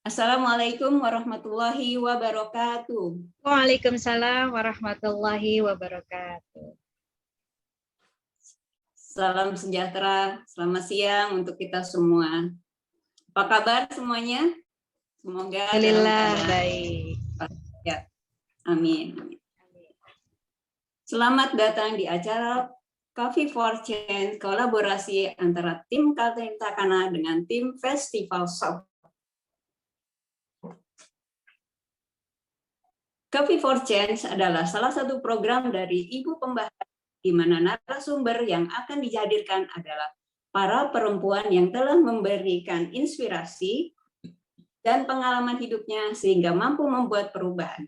Assalamualaikum warahmatullahi wabarakatuh. Waalaikumsalam warahmatullahi wabarakatuh. Salam sejahtera, selamat siang untuk kita semua. Apa kabar semuanya? Semoga dalam Alhamdulillah keadaan baik. ya. Amin. Selamat datang di acara Coffee for Change, kolaborasi antara tim Kalteng Takana dengan tim Festival Soul. Coffee for Change adalah salah satu program dari Ibu Pembahasan di mana narasumber yang akan dihadirkan adalah para perempuan yang telah memberikan inspirasi dan pengalaman hidupnya sehingga mampu membuat perubahan.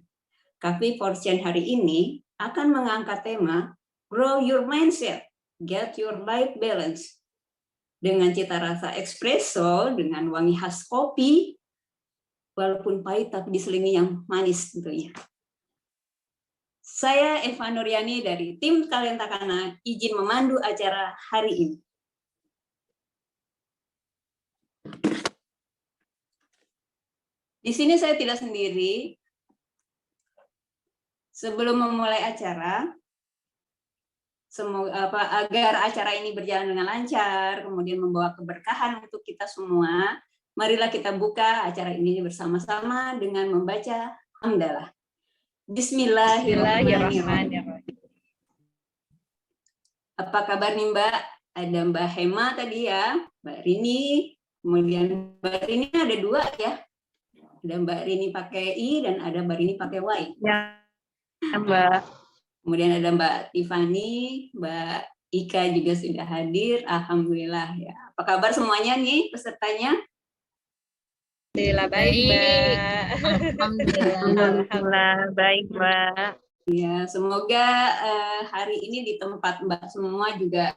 Coffee for Change hari ini akan mengangkat tema Grow Your Mindset, Get Your Life Balance. Dengan cita rasa espresso, dengan wangi khas kopi, walaupun pahit tapi diselingi yang manis tentunya. Saya Eva Nuryani dari tim Talenta Kana izin memandu acara hari ini. Di sini saya tidak sendiri. Sebelum memulai acara, agar acara ini berjalan dengan lancar, kemudian membawa keberkahan untuk kita semua, marilah kita buka acara ini bersama-sama dengan membaca hamdalah. Bismillahirrahmanirrahim. Apa kabar nih Mbak? Ada Mbak Hema tadi ya, Mbak Rini, kemudian Mbak Rini ada dua ya. Ada Mbak Rini pakai I dan ada Mbak Rini pakai Y. Ya, Mbak. Kemudian ada Mbak Tiffany, Mbak Ika juga sudah hadir. Alhamdulillah ya. Apa kabar semuanya nih pesertanya? Alhamdulillah baik, Mbak. Alhamdulillah baik, Mbak. Ya, semoga hari ini di tempat Mbak semua juga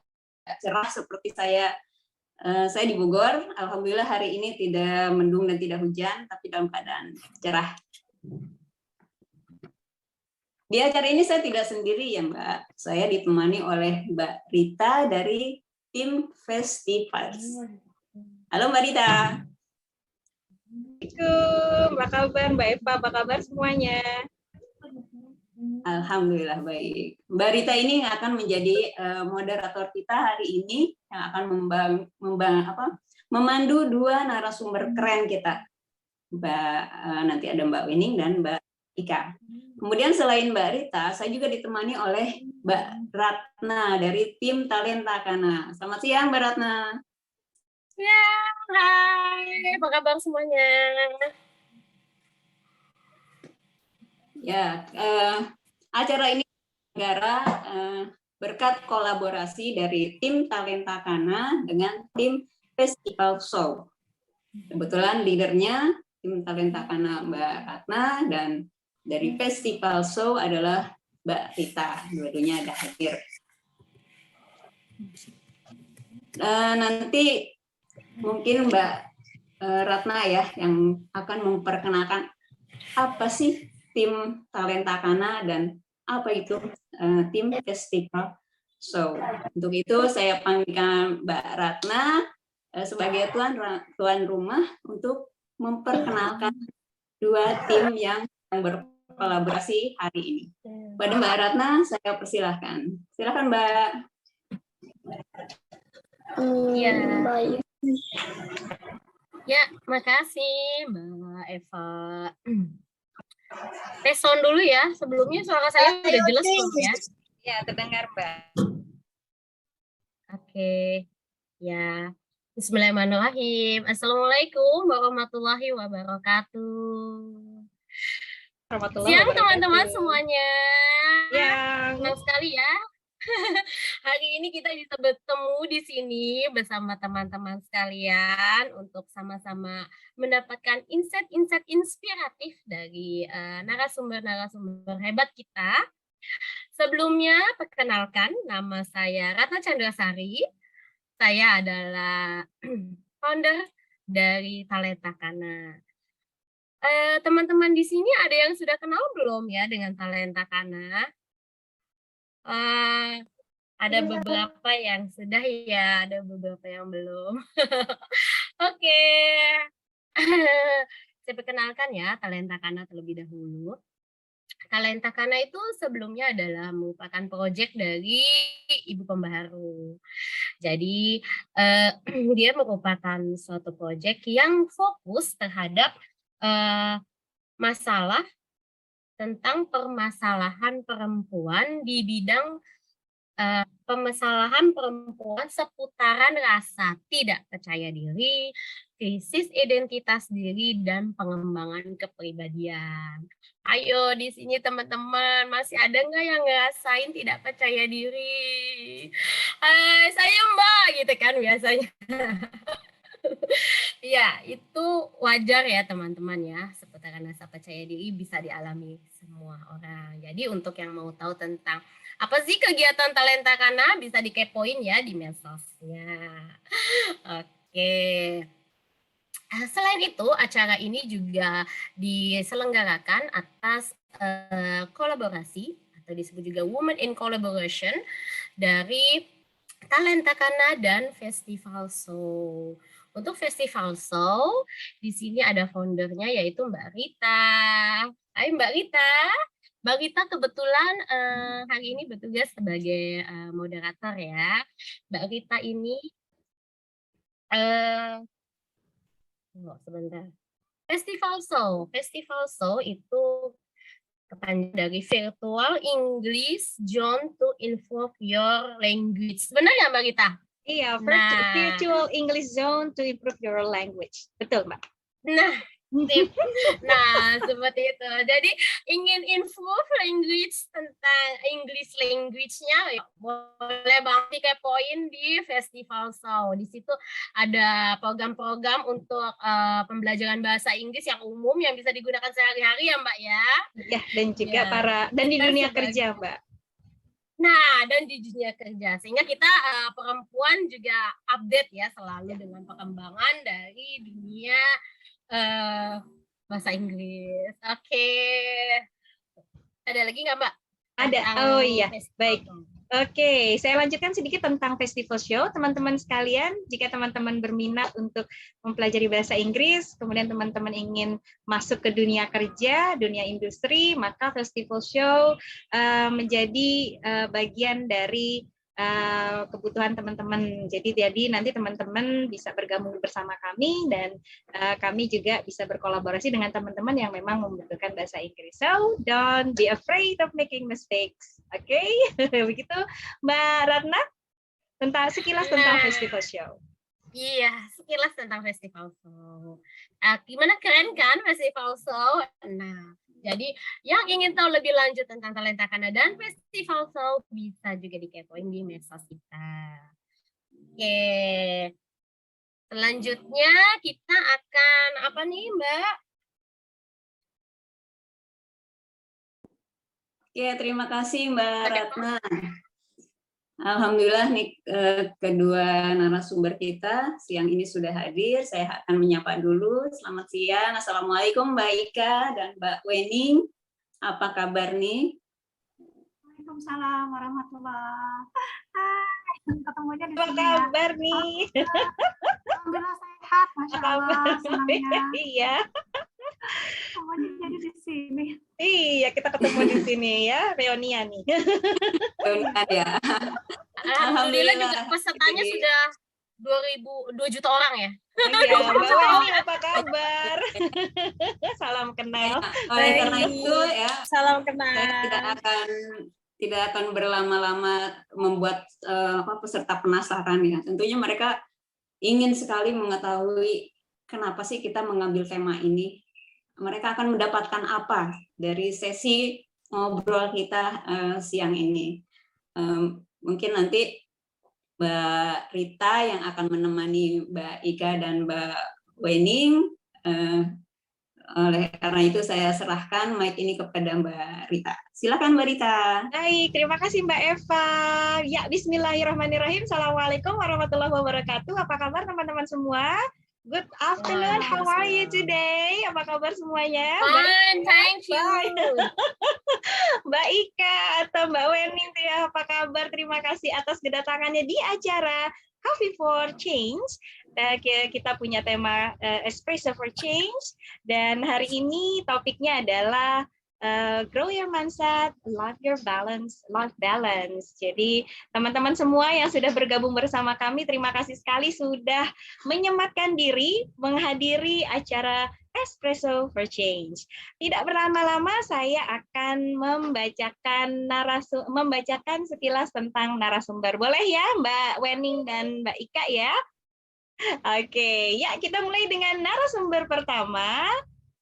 cerah seperti saya. Saya di Bogor, alhamdulillah hari ini tidak mendung dan tidak hujan, tapi dalam keadaan cerah. Di acara ini saya tidak sendiri ya Mbak, saya ditemani oleh Mbak Rita dari tim Festivals. Halo Mbak Rita. Assalamualaikum, apa kabar Mbak Eva, apa kabar semuanya? Alhamdulillah baik. Mbak Rita ini akan menjadi moderator kita hari ini yang akan memandu dua narasumber keren kita. Nanti ada Mbak Wening dan Mbak Ika. Kemudian selain Mbak Rita, saya juga ditemani oleh Mbak Ratna dari tim Talenta Kana. Selamat siang Mbak Ratna. Ya, hai, apa kabar semuanya? Ya, acara ini negara berkat kolaborasi dari tim Talenta Kana dengan tim Festival Show. Kebetulan leadernya tim Talenta Kana Mbak Ratna dan dari Festival Show adalah Mbak Rita. Dua-duanya ada hadir. Nanti mungkin Mbak Ratna ya yang akan memperkenalkan apa sih tim Talenta Kana dan apa itu tim Festival Show. Untuk itu saya panggilkan Mbak Ratna sebagai tuan rumah untuk memperkenalkan dua tim yang berkolaborasi hari ini. Pada Mbak Ratna saya persilahkan. Silakan Mbak. Ya. Ya, makasih Mbak Eva. Tes sound dulu ya. Sebelumnya suara saya udah jelas belum ya? Ya, terdengar Mbak. Oke. Ya. Bismillahirrahmanirrahim. Assalamualaikum warahmatullahi wabarakatuh. Siang teman-teman semuanya. Ya. Senang sekali ya. Hari ini kita bisa bertemu di sini bersama teman-teman sekalian untuk sama-sama mendapatkan insight-insight inspiratif dari narasumber-narasumber hebat kita. Sebelumnya, perkenalkan nama saya Ratna Chandrasari. Saya adalah founder dari Talenta Kana. Teman-teman di sini ada yang sudah kenal belum ya dengan Talenta Kana? Ada beberapa yang sudah ya, ada beberapa yang belum. Oke. Saya perkenalkan ya Talenta Kana terlebih dahulu. Talenta Kana itu sebelumnya adalah merupakan proyek dari Ibu Pembaharu. Jadi dia merupakan suatu proyek yang fokus terhadap masalah tentang permasalahan perempuan di bidang permasalahan perempuan seputaran rasa tidak percaya diri, krisis identitas diri, dan pengembangan kepribadian. Ayo di sini teman-teman, masih ada nggak yang ngerasain tidak percaya diri? Saya Mbak, gitu kan biasanya. Ya, itu wajar ya teman-teman ya, seputaran rasa percaya diri bisa dialami semua orang. Jadi untuk yang mau tahu tentang apa sih kegiatan Talenta Kana bisa dikepoin ya di medsosnya. Oke. Selain itu, acara ini juga diselenggarakan atas kolaborasi atau disebut juga Women in Collaboration dari Talenta Kana dan Festival Show. Untuk Festival Show, di sini ada foundernya yaitu Mbak Rita. Hai Mbak Rita. Mbak Rita kebetulan hari ini bertugas sebagai moderator ya. Mbak Rita ini sebentar. Festival Show itu kepanjangan dari Virtual English Zone to Improve Your Language. Benar ya Mbak Rita? Iya, Virtual English Zone to Improve Your Language. Betul, Mbak. Nah, seperti itu. Jadi ingin improve language tentang English language-nya, boleh banget dikepoin di Festival Show. Di situ ada program-program untuk pembelajaran bahasa Inggris yang umum yang bisa digunakan sehari-hari ya, Mbak ya. Ya, dan juga dan di dunia kerja, Mbak. Nah, dan di dunia kerja. Sehingga kita perempuan juga update ya selalu dengan perkembangan dari dunia bahasa Inggris. Oke. Ada lagi nggak, Mbak? Ada. Oh iya, baik. Oke, saya lanjutkan sedikit tentang Festival Show. Teman-teman sekalian, jika teman-teman berminat untuk mempelajari bahasa Inggris, kemudian teman-teman ingin masuk ke dunia kerja, dunia industri, maka Festival Show menjadi bagian dari kebutuhan teman-teman. Jadi nanti teman-teman bisa bergabung bersama kami dan kami juga bisa berkolaborasi dengan teman-teman yang memang membutuhkan bahasa Inggris. So, don't be afraid of making mistakes. Oke, begitu Mbak Ratna sekilas tentang Festival Show. Iya, sekilas tentang Festival Show. Gimana, keren kan Festival Show? Nah, jadi yang ingin tahu lebih lanjut tentang Talenta Kana dan Festival Show bisa juga dikepoin di medsos kita. Oke. Selanjutnya kita akan apa nih, Mbak? Oke, terima kasih Mbak Ratna. Alhamdulillah nih kedua narasumber kita siang ini sudah hadir. Saya akan menyapa dulu. Selamat siang. Assalamualaikum Mbak Ika dan Mbak Wening. Apa kabar nih? Waalaikumsalam warahmatullahi wabarakatuh. Hai, ketemunya di sini. Apa kabar nih? Alhamdulillah sehat, Masya Allah. Senangnya. Iya. Semuanya jadi di sini. Iya, kita ketemu di sini ya, reunian nih. Reunian ya. Alhamdulillah juga pesertanya sudah 2 juta orang ya. Iya, Mbak Weni apa kabar? Salam kenal. Oleh karena itu ya, salam kenal. Saya tidak akan berlama-lama membuat peserta penasaran ya. Tentunya mereka ingin sekali mengetahui kenapa sih kita mengambil tema ini. Mereka akan mendapatkan apa dari sesi ngobrol kita siang ini. Mungkin nanti Mbak Rita yang akan menemani Mbak Ika dan Mbak Wening. Oleh karena itu saya serahkan mic ini kepada Mbak Rita. Silakan Mbak Rita. Baik, terima kasih Mbak Eva. Ya, bismillahirrahmanirrahim. Assalamualaikum warahmatullahi wabarakatuh. Apa kabar teman-teman semua? Good afternoon. How are you today? Apa kabar semuanya? Fine, thank you. Mbak Ika atau Mbak Wening, apa kabar? Terima kasih atas kedatangannya di acara Coffee for Change. Kita punya tema Espresso for Change, dan hari ini topiknya adalah Grow Your Mindset, Life Your Balance, Life Balance. Jadi teman-teman semua yang sudah bergabung bersama kami, terima kasih sekali sudah menyematkan diri menghadiri acara Espresso for Change. Tidak berlama-lama, saya akan membacakan sekilas tentang narasumber. Boleh ya, Mbak Wening dan Mbak Ika ya? Oke, ya kita mulai dengan narasumber pertama.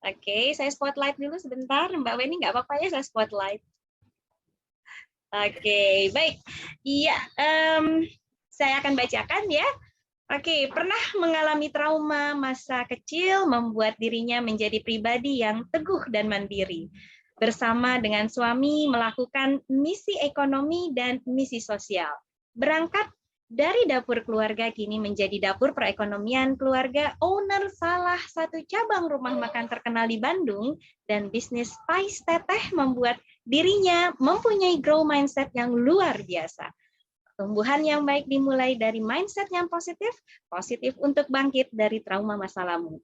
Oke, saya spotlight dulu sebentar. Mbak Wening nggak apa-apa ya saya spotlight. Oke, baik. Iya, saya akan bacakan ya. Oke, pernah mengalami trauma masa kecil membuat dirinya menjadi pribadi yang teguh dan mandiri. Bersama dengan suami melakukan misi ekonomi dan misi sosial. Berangkat dari dapur keluarga kini menjadi dapur perekonomian keluarga, owner salah satu cabang rumah makan terkenal di Bandung, dan bisnis Pais Teteh membuat dirinya mempunyai grow mindset yang luar biasa. Tumbuhan yang baik dimulai dari mindset yang positif untuk bangkit dari trauma masa lalu.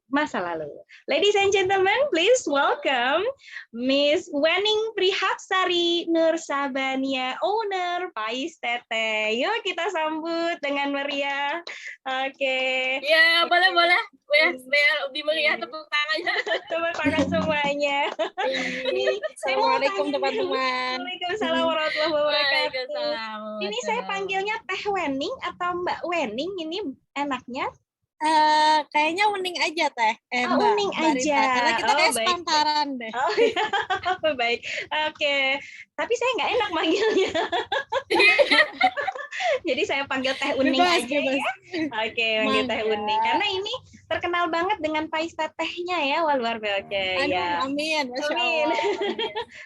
Ladies and gentlemen, please welcome Miss Wening Prihabsari Nursabania, owner Pais Teteh. Yuk kita sambut dengan meriah. Oke. Ya, boleh. Biar lebih meriah tepuk tangannya. Tepuk tangan semuanya. Assalamualaikum teman-teman. Waalaikumsalam warahmatullahi wabarakatuh. Waalaikumsalam. Ini saya panggilnya Teh Wening atau Mbak Wening, ini enaknya? Kayaknya Wening aja Teh. Mbak, Wening Mbak Rita. aja. Karena kita kayak baik. sepantaran deh. Oh ya, baik. Oke, tapi saya nggak enak manggilnya. Jadi saya panggil Teh Uning Bebas, aja bebas. ya. Oke, panggil Teh Uning. Karena ini terkenal banget dengan Pais Tetehnya ya. Wah, luar biasa. Oke, Aduh, ya. amin. Masya Amin. Allah.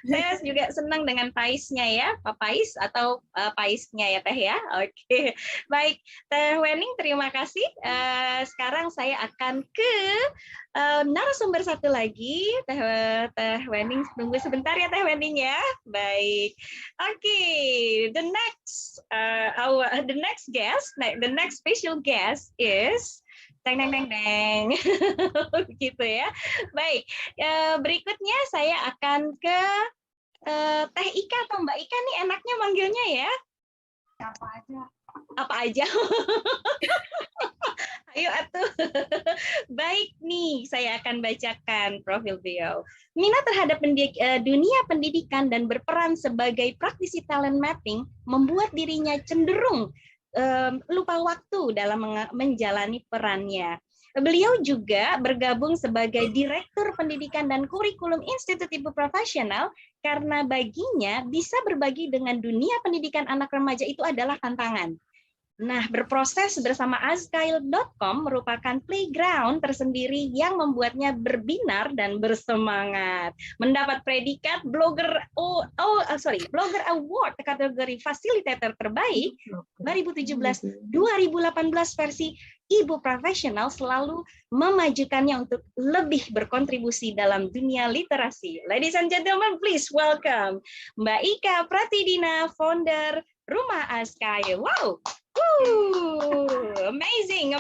Saya juga senang dengan Paisnya ya, Pak Pais atau Paisnya ya Teh ya. Oke, baik. Teh Wening, terima kasih. Sekarang saya akan ke narasumber satu lagi. Teh Wening, tunggu sebentar ya Teh Wening ya. Baik. Oke, the next guest, the next special guest is Deng. Gitu ya. Baik, berikutnya saya akan ke Teh Ika atau Mbak Ika nih, enaknya manggilnya ya? Apa aja. Ayo atuh. Baik nih, saya akan bacakan profil beliau. Minat terhadap dunia pendidikan dan berperan sebagai praktisi talent mapping membuat dirinya cenderung lupa waktu dalam menjalani perannya. Beliau juga bergabung sebagai Direktur Pendidikan dan Kurikulum Institut Ibu Profesional karena baginya bisa berbagi dengan dunia pendidikan anak remaja itu adalah tantangan. Nah, berproses bersama azkail.com merupakan playground tersendiri yang membuatnya berbinar dan bersemangat. Mendapat predikat Blogger Award kategori fasilitator terbaik 2017-2018 versi Ibu Profesional, selalu memajukannya untuk lebih berkontribusi dalam dunia literasi. Ladies and gentlemen, please welcome Mbak Ika Pratidina, founder Rumah Azkail. Wow. Amazing.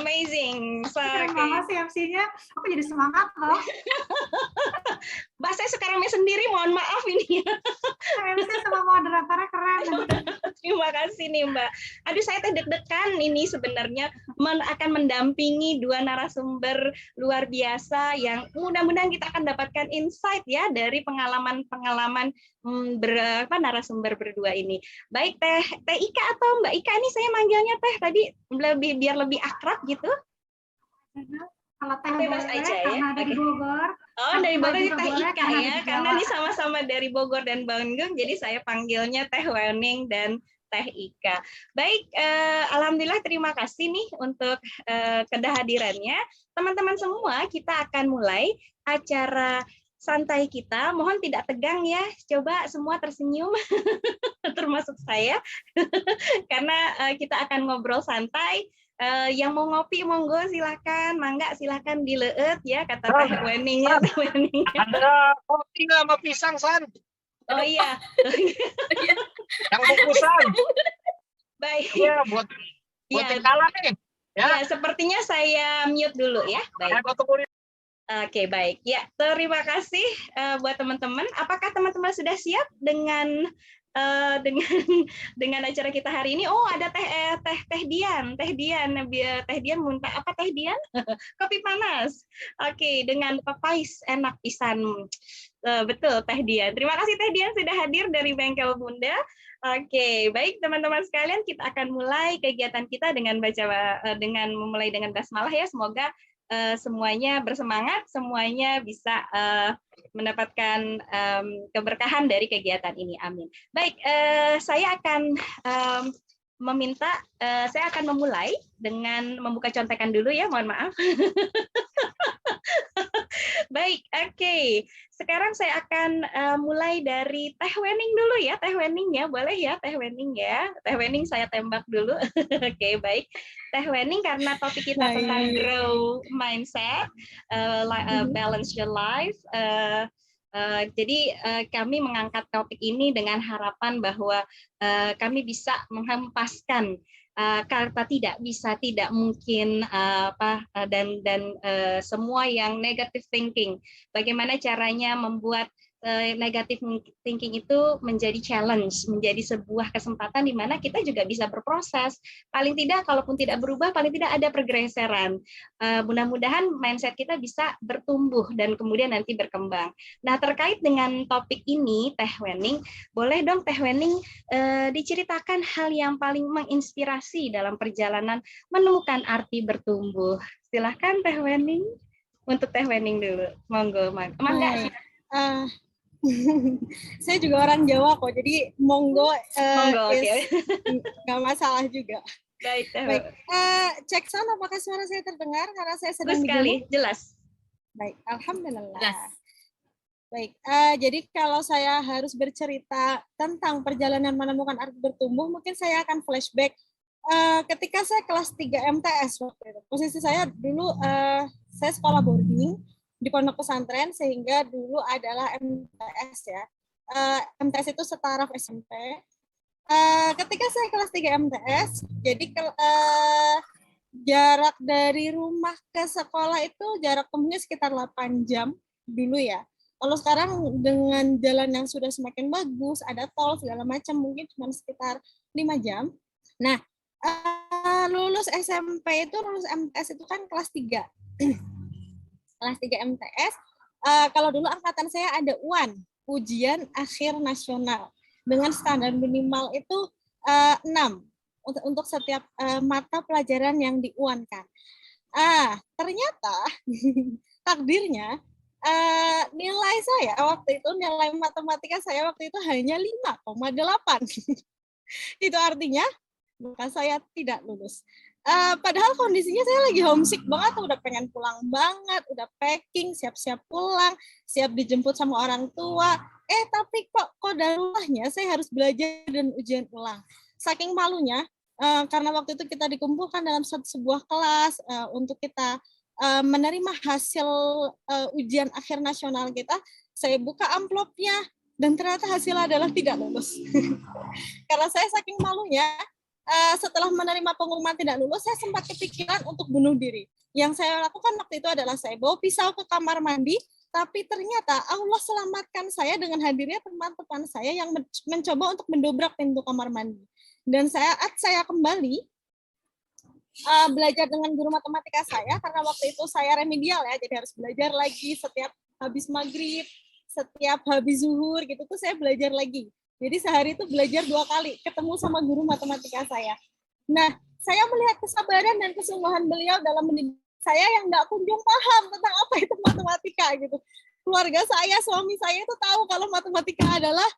Keren banget sih MC-nya. Aku jadi semangat loh. Mbak, saya suka rame sendiri, mohon maaf ini. MC sama moderatornya keren. Terima kasih nih Mbak. Aduh, saya deg-degan ini sebenarnya akan mendampingi dua narasumber luar biasa yang mudah-mudahan kita akan dapatkan insight ya dari pengalaman-pengalaman narasumber berdua ini. Baik, Teh Ika atau Mbak Ika, ini saya manggilnya Teh tadi biar lebih akrab gitu. Kalau Teh Bebas boleh, aja ya. karena dari Bogor. Oh, dari Bogor juga Teh boleh, Ika karena ya, dari karena Jawa. ini sama-sama dari Bogor dan Bandung, jadi saya panggilnya Teh Wening dan Teh Ika. Baik, alhamdulillah terima kasih nih untuk kehadirannya. Teman-teman semua, kita akan mulai acara santai kita. Mohon tidak tegang ya. Coba semua tersenyum, termasuk saya, karena kita akan ngobrol santai. Yang mau ngopi monggo silakan, mangga silakan dileut ya kata Teh Wening ya. Ada kopi nggak sama pisang, San? Oh iya. Yang bungkusan. Baik. Iya, buat Iya. yang kalah nih. Ya. Ya, sepertinya saya mute dulu ya. Baik. Oke, baik. Ya, terima kasih buat teman-teman. Apakah teman-teman sudah siap dengan dengan acara kita hari ini? Oh, ada Teh Dian, Teh Dian muntah apa Teh Dian? Kopi panas. Oke, dengan pepais enak pisan. Betul Teh Dian. Terima kasih Teh Dian sudah hadir dari Bengkel Bunda. Oke, baik teman-teman sekalian, kita akan mulai kegiatan kita dengan memulai dengan basmalah ya. Semoga semuanya bersemangat, semuanya bisa mendapatkan keberkahan dari kegiatan ini. Amin. Baik, saya akan saya akan memulai dengan membuka contekan dulu ya, mohon maaf. Baik, oke. Sekarang saya akan mulai dari Teh Wening dulu ya, Teh Wening ya, boleh ya Teh Wening ya. Teh Wening saya tembak dulu. Oke, baik. Teh Wening karena topik kita tentang grow mindset, balance your life. Jadi kami mengangkat topik ini dengan harapan bahwa kami bisa menghempaskan kata tidak bisa, tidak mungkin dan semua yang negative thinking. Bagaimana caranya membuat negative thinking itu menjadi challenge, menjadi sebuah kesempatan di mana kita juga bisa berproses. Paling tidak, kalaupun tidak berubah, paling tidak ada pergeseran. Mudah-mudahan mindset kita bisa bertumbuh dan kemudian nanti berkembang. Nah, terkait dengan topik ini, Teh Wening, boleh dong Teh Wening diceritakan hal yang paling menginspirasi dalam perjalanan menemukan arti bertumbuh. Silahkan Teh Wening. Untuk Teh Wening dulu, monggo. Mangga. Saya juga orang Jawa kok, jadi monggo, okay. nggak masalah juga. Baik. Cek sound, apakah suara saya terdengar? Karena saya sedang sekali, jelas. Baik, alhamdulillah. Jelas. Baik, jadi kalau saya harus bercerita tentang perjalanan menemukan arti bertumbuh, mungkin saya akan flashback ketika saya kelas 3 MTS waktu itu. Posisi saya dulu, saya sekolah boarding di pondok pesantren, sehingga dulu adalah MTS ya. MTS itu setaraf SMP. Ketika saya kelas 3 MTS, jadi jarak dari rumah ke sekolah itu jarak tempuhnya sekitar 8 jam dulu ya. Kalau sekarang dengan jalan yang sudah semakin bagus, ada tol segala macam, mungkin cuma sekitar 5 jam. Nah, lulus SMP itu, lulus MTS itu kan kelas 3. Kelas 3 MTS, kalau dulu angkatan saya ada UAN, ujian akhir nasional, dengan standar minimal itu 6 untuk setiap mata pelajaran yang di-UAN-kan. Ternyata takdirnya nilai saya waktu itu, nilai matematika saya waktu itu hanya 5,8. Itu artinya maka saya tidak lulus. Padahal kondisinya saya lagi homesick banget, udah pengen pulang banget, udah packing, siap-siap pulang, siap dijemput sama orang tua. Tapi kok darulahnya saya harus belajar dan ujian ulang. Saking malunya, karena waktu itu kita dikumpulkan dalam sebuah kelas untuk kita menerima hasil ujian akhir nasional kita, saya buka amplopnya dan ternyata hasilnya adalah tidak lulus. Karena saya saking malunya, setelah menerima pengumuman tidak lulus, saya sempat kepikiran untuk bunuh diri. Yang saya lakukan waktu itu adalah saya bawa pisau ke kamar mandi, tapi ternyata Allah selamatkan saya dengan hadirnya teman-teman saya yang mencoba untuk mendobrak pintu kamar mandi. Dan saat saya kembali belajar dengan guru matematika saya, karena waktu itu saya remedial ya, jadi harus belajar lagi setiap habis maghrib, setiap habis zuhur gitu tuh saya belajar lagi. Jadi sehari itu belajar 2 kali, ketemu sama guru matematika saya. Nah, saya melihat kesabaran dan kesungguhan beliau dalam mendidik saya yang nggak kunjung paham tentang apa itu matematika gitu. Keluarga saya, suami saya itu tahu kalau matematika adalah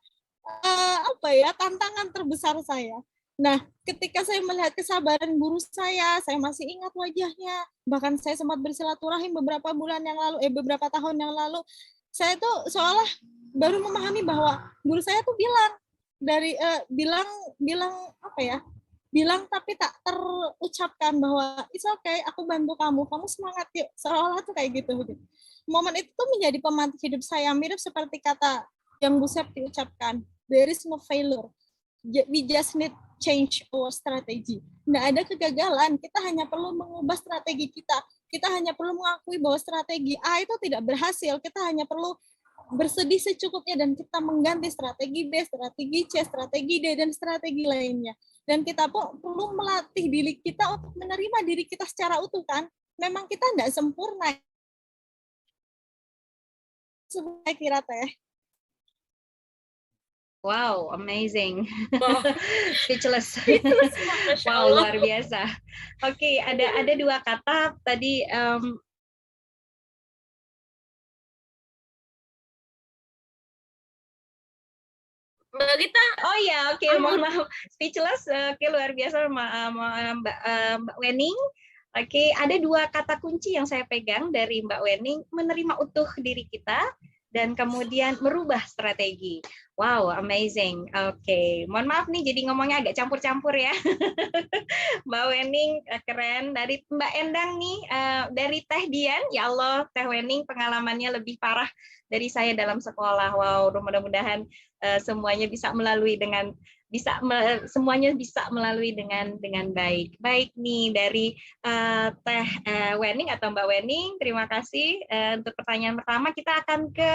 tantangan terbesar saya. Nah, ketika saya melihat kesabaran guru saya masih ingat wajahnya. Bahkan saya sempat bersilaturahim beberapa tahun yang lalu. Saya tuh seolah baru memahami bahwa guru saya tuh bilang tapi tak terucapkan bahwa it's okay, aku bantu kamu semangat yuk, seolah tuh kayak gitu. Momen itu tuh menjadi pemantik hidup saya, mirip seperti kata yang Bu Septi ucapkan, there is no failure. We just need change our strategy. Nggak ada kegagalan, kita hanya perlu mengubah strategi kita. Kita hanya perlu mengakui bahwa strategi A itu tidak berhasil, kita hanya perlu bersedih secukupnya dan kita mengganti strategi B, strategi C, strategi D, dan strategi lainnya. Dan kita perlu melatih diri kita untuk menerima diri kita secara utuh kan. Memang kita nggak sempurna. Saya kira teh. Wow, amazing. Wow. Speechless. Masya Wow, Allah. luar biasa. Oke, ada dua kata tadi Mbak Rita, oh ya, oke, mohon maaf. Speechless, oke, luar biasa Mbak Wening. Oke, ada dua kata kunci yang saya pegang dari Mbak Wening, menerima utuh diri kita dan kemudian merubah strategi. Wow, amazing. Oke, mohon maaf nih jadi ngomongnya agak campur-campur ya. Mbak Wening keren. Dari Mbak Endang nih, dari Teh Dian, ya Allah, Teh Wening pengalamannya lebih parah dari saya dalam sekolah. Wow, mudah-mudahan semuanya bisa melalui dengan semuanya bisa melalui dengan baik. Baik nih dari Teh Wening atau Mbak Wening, terima kasih untuk pertanyaan pertama. Kita akan ke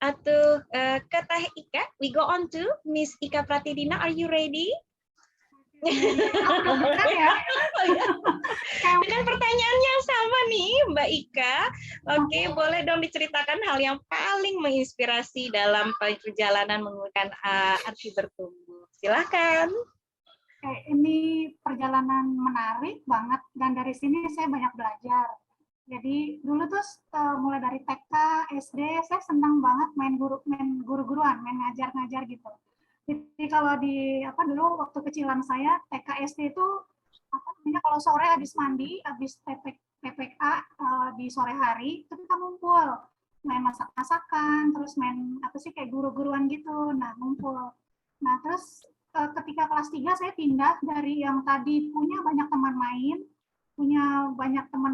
ke Teh Ika. We go on to Miss Ika Pratidina. Are you ready? Dengan pertanyaan yang sama nih, Mbak Ika. Oke, boleh dong diceritakan hal yang paling menginspirasi dalam perjalanan menggunakan arti bertumbuh. Silakan. Ini perjalanan menarik banget dan dari sini saya banyak belajar. Jadi dulu tuh mulai dari TK, SD, saya senang banget main guru-guruan, main ngajar-ngajar gitu. Jadi kalau dulu waktu kecilan saya TK SD itu kalau sore habis mandi, habis PPK di sore hari itu kita ngumpul main masak-masakan, terus main kayak guru-guruan gitu. Nah, ngumpul. Nah, terus ketika kelas 3 saya pindah dari yang tadi punya banyak teman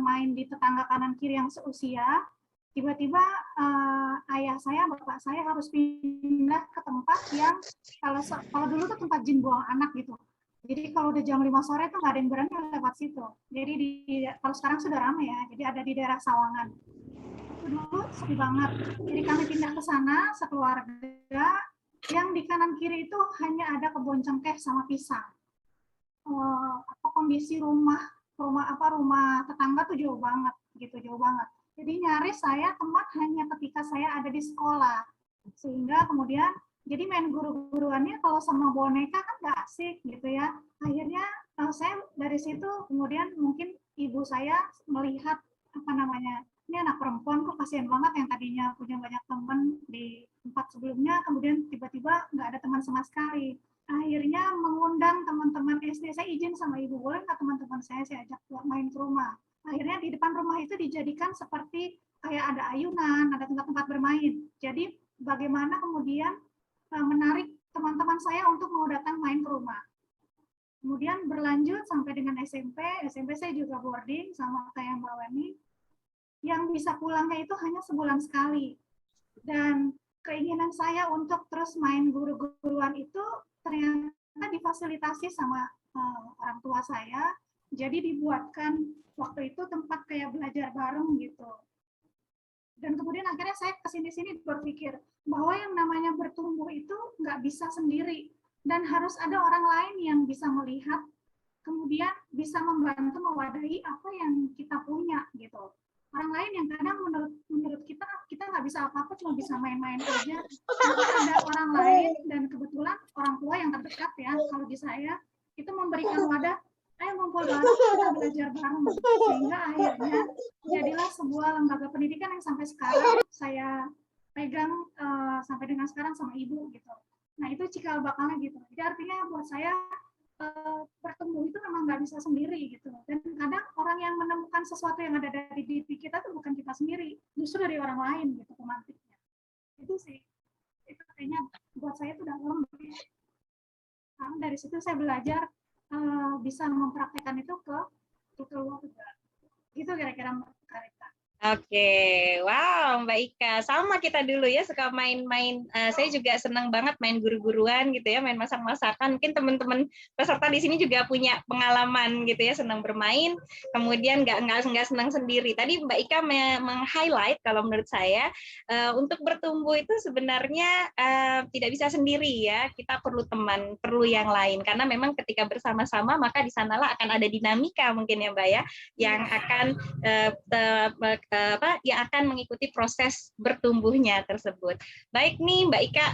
main di tetangga kanan kiri yang seusia, tiba-tiba ayah saya, bapak saya harus pindah ke tempat yang kalau dulu tuh tempat jin buang anak gitu. Jadi kalau udah jam 5 sore tuh nggak ada yang berani lewat situ. Jadi kalau sekarang sudah ramai ya, jadi ada di daerah Sawangan. Itu dulu sepi banget. Jadi kami pindah ke sana sekeluarga, yang di kanan kiri itu hanya ada kebun cengkeh sama pisang. Kondisi rumah tetangga tuh jauh banget. Jadi nyaris saya teman hanya ketika saya ada di sekolah. Sehingga kemudian jadi main guru-guruannya kalau sama boneka kan nggak asik gitu ya. Akhirnya saya dari situ kemudian mungkin ibu saya melihat ini anak perempuan kok kasihan banget yang tadinya punya banyak teman di tempat sebelumnya, kemudian tiba-tiba nggak ada teman sama sekali. Akhirnya mengundang teman-teman SD, saya izin sama ibu, boleh nggak teman-teman saya ajak buat main ke rumah. Akhirnya di depan rumah itu dijadikan seperti kayak ada ayunan, ada tempat-tempat bermain. Jadi bagaimana kemudian menarik teman-teman saya untuk mau datang main ke rumah. Kemudian berlanjut sampai dengan SMP saya juga boarding sama kayak Mbak Weni, yang bisa pulangnya itu hanya sebulan sekali. Dan keinginan saya untuk terus main guru-guruan itu ternyata difasilitasi sama orang tua saya, jadi dibuatkan waktu itu tempat kayak belajar bareng gitu. Dan kemudian akhirnya saya kesini-sini berpikir bahwa yang namanya bertumbuh itu nggak bisa sendiri, dan harus ada orang lain yang bisa melihat, kemudian bisa membantu mewadahi apa yang kita punya gitu. Orang lain yang kadang menurut kita nggak bisa apa-apa, cuma bisa main-main aja. Tapi ada orang lain, dan kebetulan orang tua yang terdekat ya, kalau di saya itu memberikan wadah, ayo ngumpul bareng, kita belajar bareng. Sehingga akhirnya jadilah sebuah lembaga pendidikan yang sampai sekarang saya pegang sampai dengan sekarang sama ibu gitu. Nah itu cikal bakalnya gitu. Jadi artinya buat saya bertumbuh itu memang nggak bisa sendiri gitu. Dan kadang orang yang menemukan sesuatu yang ada dari diri kita itu bukan kita sendiri, justru dari orang lain gitu pemantiknya. Itu sih, itu kayaknya buat saya itu udah lembut. Nah, dari situ saya belajar bisa mempraktekkan itu ke keluarga. Itu kira-kira Mbak Karita. Oke, wow Mbak Ika, sama kita dulu ya, suka main-main. Saya juga senang banget main guru-guruan gitu ya, main masak-masakan. Mungkin teman-teman peserta di sini juga punya pengalaman gitu ya, senang bermain. Kemudian nggak senang sendiri. Tadi Mbak Ika meng-highlight kalau menurut saya untuk bertumbuh itu sebenarnya tidak bisa sendiri ya. Kita perlu teman, perlu yang lain. Karena memang ketika bersama-sama maka di sanalah akan ada dinamika mungkin ya Mbak ya, yang akan yang akan mengikuti proses bertumbuhnya tersebut. Baik nih Mbak Ika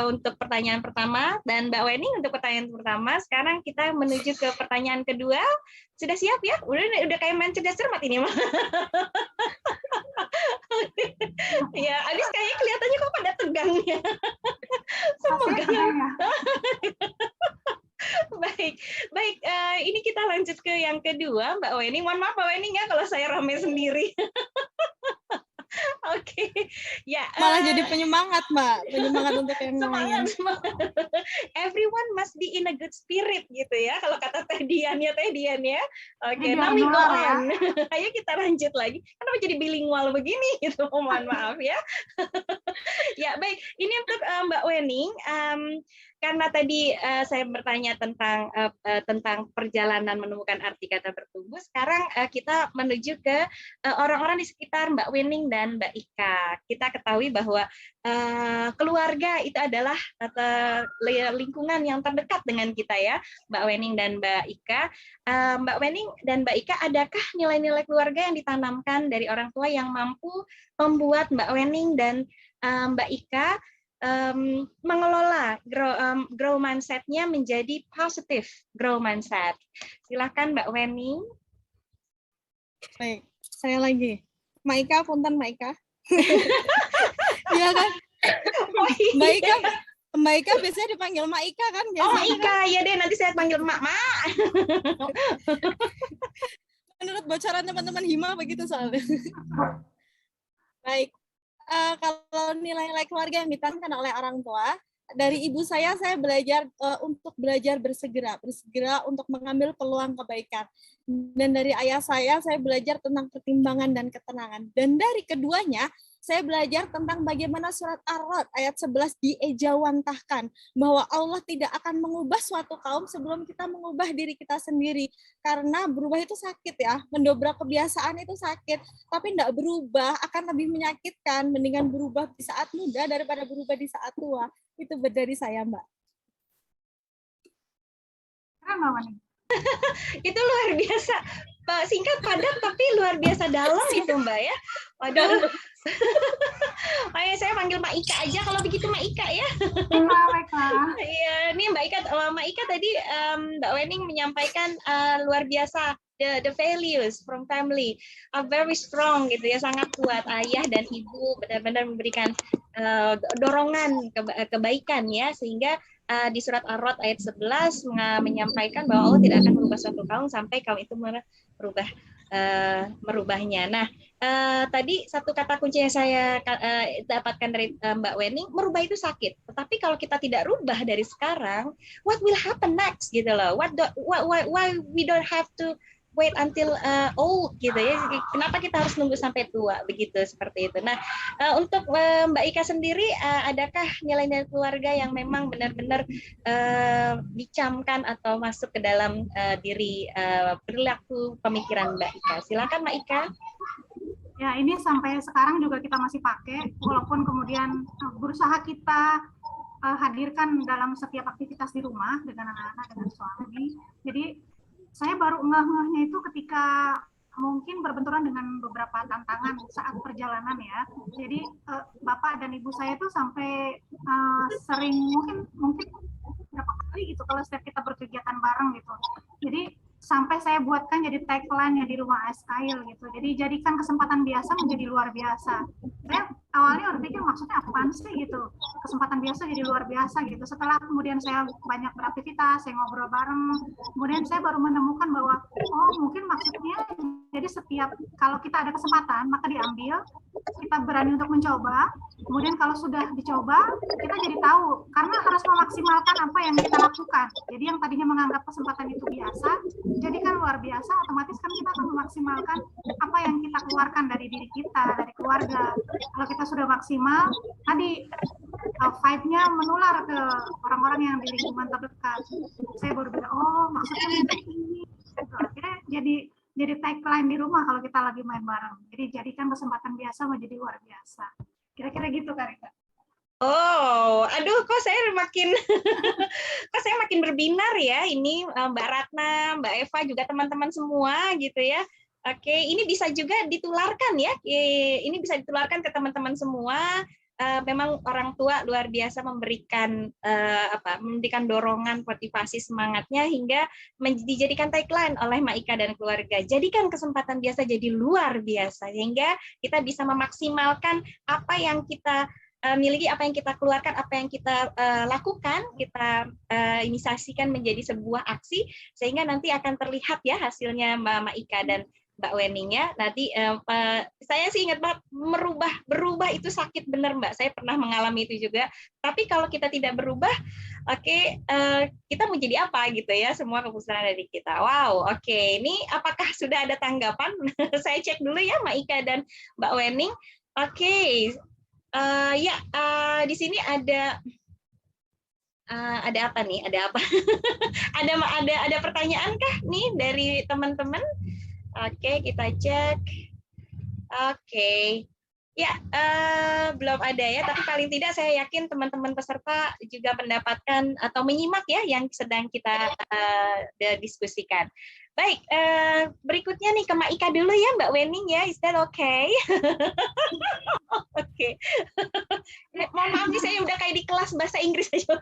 untuk pertanyaan pertama dan Mbak Weni untuk pertanyaan pertama. Sekarang kita menuju ke pertanyaan kedua. Sudah siap ya? Udah kayak main cerdas cermat ini mah. Ya, abis kayaknya kelihatannya kok pada tegangnya. Semoga. Baik. Ini kita lanjut ke yang kedua, Mbak Weni. Mohon maaf, Mbak Weni, nggak kalau saya rame sendiri. Oke, ya. Malah jadi penyemangat, Mbak. Penyemangat untuk yang lain. Everyone must be in a good spirit, gitu ya. Kalau kata Teh Dian ya. Oke, now we go on. Ayo kita lanjut lagi. Kenapa jadi bilingual begini? Gitu, mohon maaf ya. Ya, baik. Ini untuk Mbak Weni. Karena tadi saya bertanya tentang perjalanan menemukan arti kata bertumbuh, sekarang kita menuju ke orang-orang di sekitar Mbak Wening dan Mbak Ika. Kita ketahui bahwa keluarga itu adalah lingkungan yang terdekat dengan kita ya, Mbak Wening dan Mbak Ika. Mbak Wening dan Mbak Ika, adakah nilai-nilai keluarga yang ditanamkan dari orang tua yang mampu membuat Mbak Wening dan Mbak Ika mengelola grow mindset-nya menjadi positive grow mindset? Silakan Mbak Weni. Baik, saya lagi. Mbak Ika, punten Mbak Ika. Iya kan? Oh, iya. Mbak Ika biasanya dipanggil Mbak Ika kan? Oh Mbak Ika, ya deh nanti saya panggil Mak. Menurut bocoran teman-teman Hima begitu soalnya. Baik. Kalau nilai-nilai keluarga yang ditanamkan oleh orang tua, dari ibu saya belajar untuk belajar bersegera untuk mengambil peluang kebaikan. Dan dari ayah saya belajar tentang pertimbangan dan ketenangan. Dan dari keduanya, saya belajar tentang bagaimana surat Ar-Ra'd ayat 11 diejawantahkan, bahwa Allah tidak akan mengubah suatu kaum sebelum kita mengubah diri kita sendiri. Karena berubah itu sakit ya, mendobrak kebiasaan itu sakit, tapi tidak berubah akan lebih menyakitkan, mendingan berubah di saat muda daripada berubah di saat tua. Itu dari saya, Mbak. Itu luar biasa. Singkat padat tapi luar biasa dalam itu Mbak ya. Waduh. Ayo saya panggil Mbak Ika aja kalau begitu Mbak Ika ya. Iya, ini Mbak Ika tadi Mbak Wening menyampaikan luar biasa. The values from family are very strong gitu ya, sangat kuat. Ayah dan ibu benar-benar memberikan dorongan kebaikan ya, sehingga di surat Ar-Ra'd ayat 11 menyampaikan bahwa Allah tidak akan merubah suatu kaum sampai kaum itu merubahnya. Nah, tadi satu kata kunci yang saya dapatkan dari Mbak Wening, merubah itu sakit. Tetapi kalau kita tidak rubah dari sekarang, what will happen next gitu loh? Why we don't have to wait until old gitu ya. Kenapa kita harus nunggu sampai tua begitu, seperti itu. Nah, untuk Mbak Ika sendiri, adakah nilai-nilai keluarga yang memang benar-benar dicamkan atau masuk ke dalam diri perilaku pemikiran Mbak Ika? Silakan Mbak Ika. Ya, ini sampai sekarang juga kita masih pakai, walaupun kemudian berusaha kita hadirkan dalam setiap aktivitas di rumah dengan anak-anak, dengan suami. Jadi saya baru ngeh-ngehnya itu ketika mungkin berbenturan dengan beberapa tantangan saat perjalanan ya. Jadi bapak dan ibu saya itu sampai sering mungkin berapa kali gitu kalau setiap kita berkegiatan bareng gitu. Jadi sampai saya buatkan jadi tagline-nya di rumah ASKAIL gitu. Jadi jadikan kesempatan biasa menjadi luar biasa. Saya awalnya berpikir maksudnya apaan sih gitu, kesempatan biasa jadi luar biasa gitu. Setelah kemudian saya banyak beraktivitas, saya ngobrol bareng, kemudian saya baru menemukan bahwa oh mungkin maksudnya jadi setiap kalau kita ada kesempatan maka diambil, kita berani untuk mencoba, kemudian kalau sudah dicoba kita jadi tahu, karena harus memaksimalkan apa yang kita lakukan. Jadi yang tadinya menganggap kesempatan itu biasa, jadi kan luar biasa, otomatis kan kita akan memaksimalkan apa yang kita keluarkan dari diri kita, dari keluarga. Kalau kita sudah maksimal, tadi vibe-nya menular ke orang-orang yang di lingkungan terdekat. Saya baru bilang, oh maksudnya ini. Akhirnya jadi tagline di rumah kalau kita lagi main bareng. Jadi jadikan kesempatan biasa menjadi luar biasa. Kira-kira gitu, Karika. Oh, aduh, kok saya makin berbinar ya. Ini Mbak Ratna, Mbak Eva, juga teman-teman semua gitu ya. Oke, ini bisa juga ditularkan ya. Ini bisa ditularkan ke teman-teman semua. Memang orang tua luar biasa memberikan dorongan, motivasi, semangatnya hingga dijadikan tagline oleh Mak Ika dan keluarga. Jadikan kesempatan biasa jadi luar biasa sehingga kita bisa memaksimalkan apa yang kita miliki, apa yang kita keluarkan, apa yang kita lakukan, kita inisiasikan menjadi sebuah aksi sehingga nanti akan terlihat ya hasilnya Mak Ika dan Mbak Wening ya. Nanti saya sih ingat banget berubah itu sakit bener Mbak. Saya pernah mengalami itu juga. Tapi kalau kita tidak berubah, kita mau jadi apa gitu ya? Semua keputusan dari kita. Wow, oke. Ini apakah sudah ada tanggapan? Saya cek dulu ya Mbak Ika dan Mbak Wening. Oke. Di sini ada apa nih? Ada apa? ada pertanyaan kah nih dari teman-teman? Oke, kita cek. Oke. Ya, belum ada ya, tapi paling tidak saya yakin teman-teman peserta juga mendapatkan atau menyimak ya yang sedang kita diskusikan. Baik, berikutnya nih ke Mbak Ika dulu ya, Mbak Wening ya, is that okay? Oke. Mohon maaf nih, saya udah kayak di kelas bahasa Inggris aja.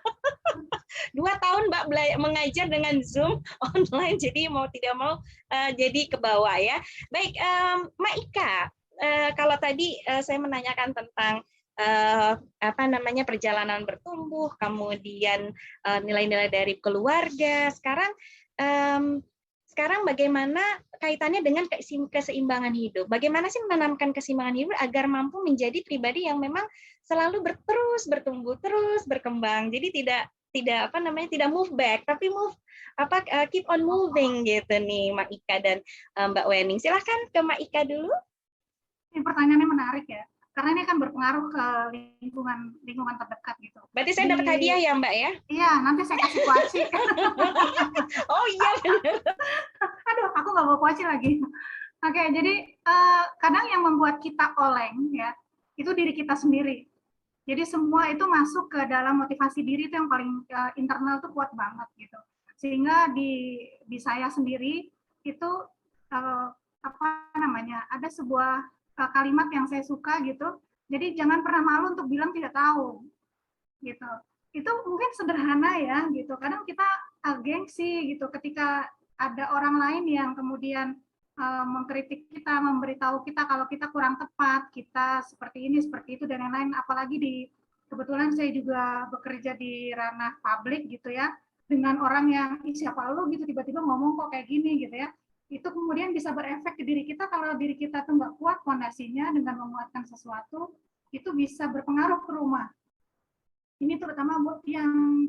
2 tahun Mbak mengajar dengan Zoom online, jadi mau tidak mau jadi ke bawah ya. Baik, Mbak Ika, kalau tadi saya menanyakan tentang perjalanan bertumbuh, kemudian nilai-nilai dari keluarga. Sekarang bagaimana kaitannya dengan keseimbangan hidup? Bagaimana sih menanamkan keseimbangan hidup agar mampu menjadi pribadi yang memang selalu bertumbuh terus berkembang. Jadi tidak move back, tapi keep on moving gitu nih, Mak Ika dan Mbak Wening. Silahkan ke Mak Ika dulu. Ini pertanyaannya menarik ya, karena ini akan berpengaruh ke lingkungan terdekat gitu. Berarti saya dapat hadiah ya Mbak ya? Iya, nanti saya kasih kuaci. Oh iya benar. Aduh, aku nggak bawa kuaci lagi. Oke, jadi kadang yang membuat kita oleng ya, itu diri kita sendiri. Jadi semua itu masuk ke dalam motivasi diri itu yang paling internal tuh kuat banget gitu. Sehingga di saya sendiri itu ada sebuah kalimat yang saya suka gitu. Jadi jangan pernah malu untuk bilang tidak tahu gitu. Itu mungkin sederhana ya gitu. Kadang kita gengsi gitu ketika ada orang lain yang kemudian mengkritik kita, memberitahu kita kalau kita kurang tepat, kita seperti ini, seperti itu, dan lain-lain. Apalagi kebetulan saya juga bekerja di ranah publik gitu ya, dengan orang yang, siapa lu gitu, tiba-tiba ngomong kok kayak gini gitu ya. Itu kemudian bisa berefek ke diri kita, kalau diri kita tuh nggak kuat fondasinya dengan menguatkan sesuatu, itu bisa berpengaruh ke rumah. Ini terutama buat yang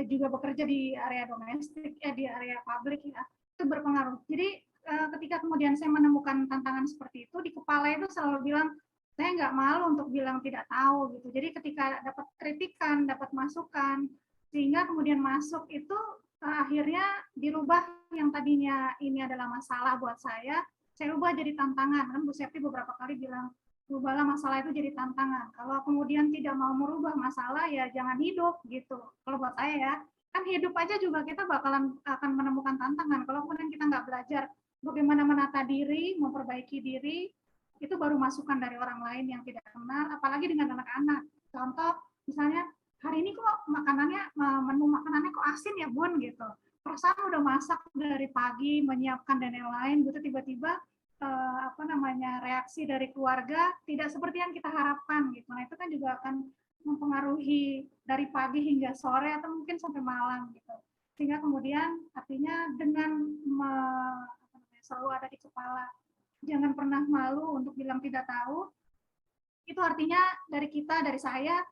juga bekerja di area domestik, di area publik ya, itu berpengaruh. Jadi ketika kemudian saya menemukan tantangan seperti itu, di kepala itu selalu bilang, saya nggak malu untuk bilang tidak tahu gitu. Jadi ketika dapat kritikan, dapat masukan, sehingga kemudian masuk itu akhirnya dirubah yang tadinya ini adalah masalah buat saya ubah jadi tantangan. Kan Bu Septi beberapa kali bilang, rubahlah masalah itu jadi tantangan. Kalau kemudian tidak mau merubah masalah, ya jangan hidup gitu. Kalau buat saya ya, kan hidup aja juga kita akan menemukan tantangan. Kalau kemudian kita nggak belajar bagaimana menata diri, memperbaiki diri, itu baru masukan dari orang lain yang tidak kenal, apalagi dengan anak-anak. Contoh, misalnya, hari ini kok menu makanannya kok asin ya Bun, gitu. Perasaan udah masak dari pagi, menyiapkan dan yang lain, gitu tiba-tiba reaksi dari keluarga tidak seperti yang kita harapkan gitu. Nah, itu kan juga akan mempengaruhi dari pagi hingga sore atau mungkin sampai malam gitu. Sehingga kemudian artinya dengan selalu ada di kepala, jangan pernah malu untuk bilang tidak tahu. Itu artinya dari saya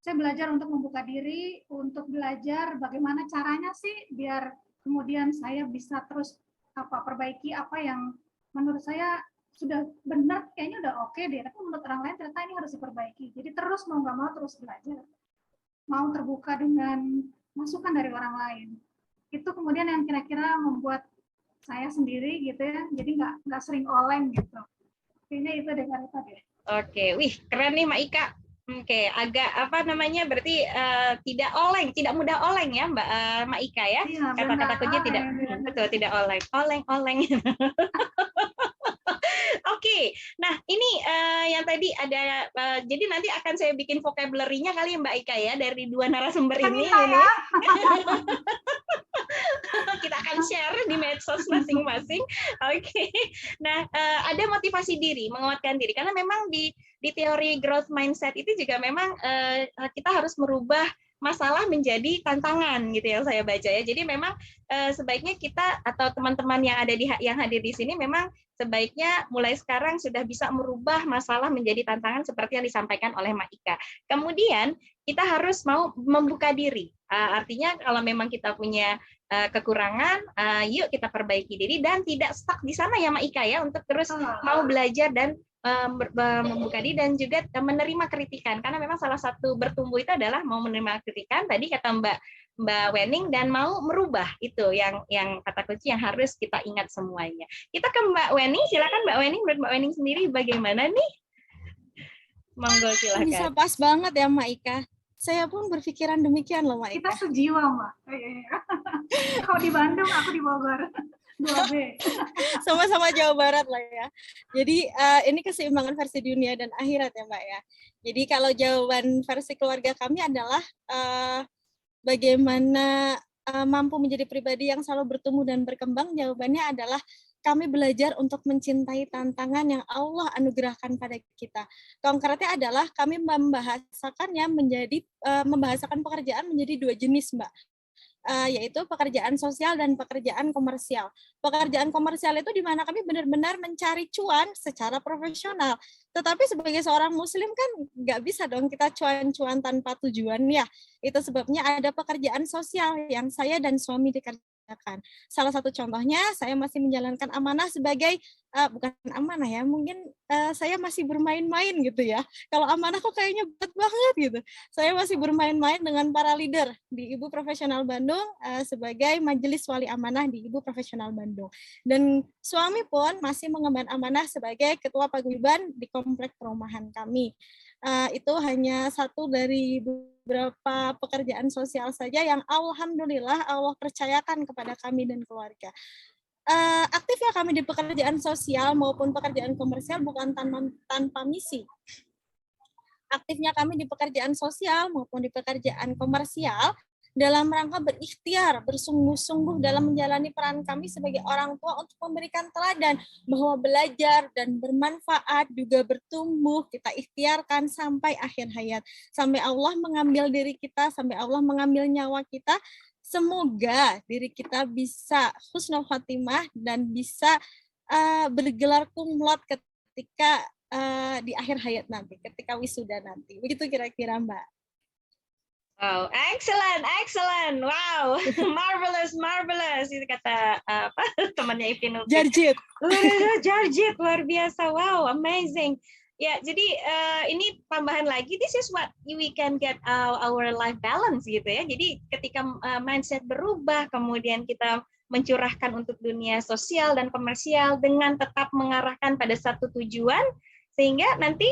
belajar untuk membuka diri, untuk belajar bagaimana caranya sih biar kemudian saya bisa terus perbaiki apa yang menurut saya sudah benar, kayaknya udah oke deh, tapi menurut orang lain ternyata ini harus diperbaiki. Jadi terus mau nggak mau terus belajar, mau terbuka dengan masukan dari orang lain. Itu kemudian yang kira-kira membuat saya sendiri gitu ya, jadi nggak sering oleng gitu. Kayaknya itu deh tadi. Oke, wih keren nih Mak Ika. Oke, agak berarti tidak mudah oleng ya Mak Ika ya. Iya, Kata-kata kunci tidak oleng. Oke, nah ini yang tadi ada, jadi nanti akan saya bikin vocabulary-nya kali ya Mbak Ika ya dari dua narasumber ini. Ya. Kita akan share di medsos masing-masing. Oke. Nah, ada motivasi diri, menguatkan diri karena memang di teori growth mindset itu juga memang kita harus merubah masalah menjadi tantangan gitu yang saya baca ya. Jadi memang sebaiknya kita atau teman-teman yang hadir di sini memang sebaiknya mulai sekarang sudah bisa merubah masalah menjadi tantangan seperti yang disampaikan oleh Mak Ika. Kemudian kita harus mau membuka diri. Artinya kalau memang kita punya kekurangan, yuk kita perbaiki diri dan tidak stuck di sana ya Mak Ika ya, untuk terus mau belajar dan membuka diri dan juga menerima kritikan, karena memang salah satu bertumbuh itu adalah mau menerima kritikan tadi kata Mbak Wening, dan mau merubah. Itu yang kata kunci yang harus kita ingat semuanya. Kita ke Mbak Wening, silakan Mbak Wening. Menurut Mbak Wening sendiri bagaimana nih? Monggo silakan. Bisa pas banget ya Mbak Ika. Saya pun berpikiran demikian loh Mbak Ika. Kita sejiwa Mbak. Kalau di Bandung, aku di Bogor. 2B. Sama-sama Jawa Barat lah ya. Jadi ini keseimbangan versi dunia dan akhirat ya Mbak ya. Jadi kalau jawaban versi keluarga kami adalah bagaimana mampu menjadi pribadi yang selalu bertumbuh dan berkembang, jawabannya adalah kami belajar untuk mencintai tantangan yang Allah anugerahkan pada kita. Konkretnya adalah kami membahasakan pekerjaan menjadi dua jenis Mbak. Yaitu pekerjaan sosial dan pekerjaan komersial. Pekerjaan komersial itu di mana kami benar-benar mencari cuan secara profesional. Tetapi sebagai seorang muslim kan nggak bisa dong kita cuan-cuan tanpa tujuan ya. Itu sebabnya ada pekerjaan sosial yang saya dan suami dikerjakan. Salah satu contohnya saya masih menjalankan amanah sebagai bukan amanah ya, mungkin saya masih bermain-main gitu ya. Kalau amanah kok kayaknya berat banget gitu. Saya masih bermain-main dengan para leader di Ibu Profesional Bandung sebagai majelis wali amanah di Ibu Profesional Bandung. Dan suami pun masih mengemban amanah sebagai ketua paguyuban di komplek perumahan kami. Itu hanya satu dari beberapa pekerjaan sosial saja yang alhamdulillah Allah percayakan kepada kami dan keluarga. Aktifnya kami di pekerjaan sosial maupun pekerjaan komersial bukan tanpa misi. Aktifnya kami di pekerjaan sosial maupun di pekerjaan komersial dalam rangka berikhtiar, bersungguh-sungguh dalam menjalani peran kami sebagai orang tua untuk memberikan teladan bahwa belajar dan bermanfaat juga bertumbuh, kita ikhtiarkan sampai akhir hayat. Sampai Allah mengambil diri kita, sampai Allah mengambil nyawa kita. Semoga diri kita bisa husnul khotimah dan bisa bergelar cum laude ketika di akhir hayat nanti, ketika wisuda nanti. Begitu kira-kira Mbak. Wow, excellent. Wow, marvelous. Itu kata temannya Ipin Upi. Jarjit, luar biasa. Wow, amazing. Ya, jadi ini tambahan lagi, this is what we can get our life balance gitu ya. Jadi ketika mindset berubah, kemudian kita mencurahkan untuk dunia sosial dan komersial dengan tetap mengarahkan pada satu tujuan, sehingga nanti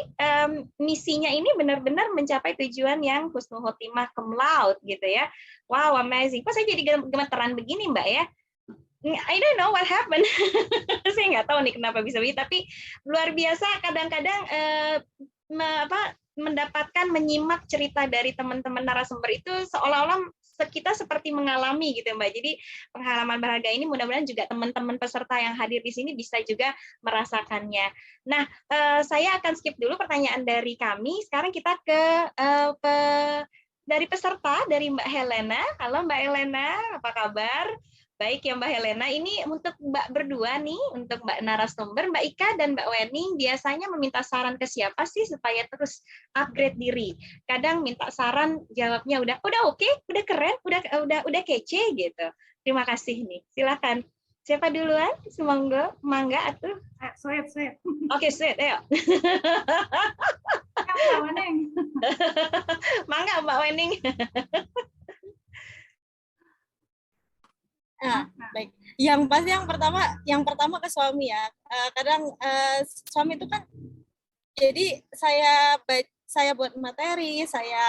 misinya ini benar-benar mencapai tujuan yang husnul khotimah cum laude gitu ya. Wow, amazing. Kok saya jadi gemeteran begini Mbak ya? I don't know what happened. Saya nggak tahu nih kenapa bisa begitu, tapi luar biasa kadang-kadang mendapatkan menyimak cerita dari teman-teman narasumber itu seolah-olah kita seperti mengalami gitu Mbak. Jadi pengalaman berharga ini mudah-mudahan juga teman-teman peserta yang hadir di sini bisa juga merasakannya. Nah, saya akan skip dulu pertanyaan dari kami. Sekarang kita ke dari peserta, dari Mbak Helena. Halo Mbak Helena, apa kabar? Baik ya Mbak Helena, ini untuk Mbak berdua nih, untuk Mbak narasumber, Mbak Ika dan Mbak Wening biasanya meminta saran ke siapa sih supaya terus upgrade diri? Kadang minta saran, jawabnya udah oke, udah keren, udah kece gitu. Terima kasih nih. Silakan. Siapa duluan? Semoga, mangga atuh. Sweet. Oke, sweet, ayo. Mbak Wening. Mangga Mbak Wening. Baik. Yang pasti yang pertama ke suami ya. Kadang suami itu kan, jadi saya buat materi, saya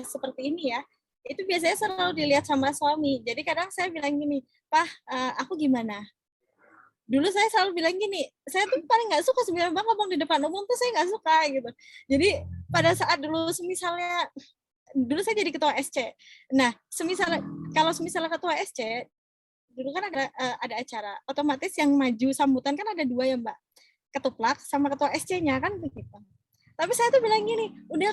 seperti ini ya. Itu biasanya selalu dilihat sama suami. Jadi kadang saya bilang gini, "Pak, aku gimana?" Dulu saya selalu bilang gini, saya tuh paling nggak suka sebenarnya ngomong di depan umum tuh saya nggak suka gitu. Jadi pada saat dulu misalnya dulu saya jadi ketua SC. Nah, kalau misalnya ketua SC, dulu kan ada acara, otomatis yang maju sambutan kan ada 2 ya Mbak, ketuplak sama ketua SC-nya kan begitu. Tapi saya tuh bilang gini, udah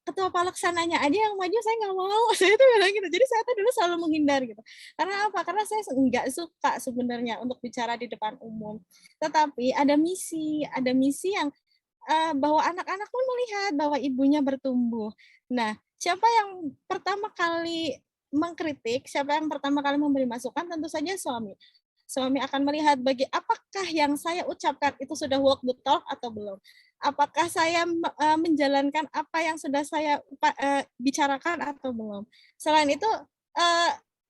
ketua palaksananya aja yang maju, saya nggak mau. Saya tuh bilang gitu. Jadi saya tuh dulu selalu menghindar gitu. Karena apa? Karena saya nggak suka sebenarnya untuk bicara di depan umum. Tetapi ada misi yang bahwa anak-anak pun melihat bahwa ibunya bertumbuh. Nah, siapa yang pertama kali mengkritik, siapa yang pertama kali memberi masukan, tentu saja suami. Suami akan melihat apakah yang saya ucapkan itu sudah walk the talk atau belum. Apakah saya menjalankan apa yang sudah saya bicarakan atau belum. Selain itu,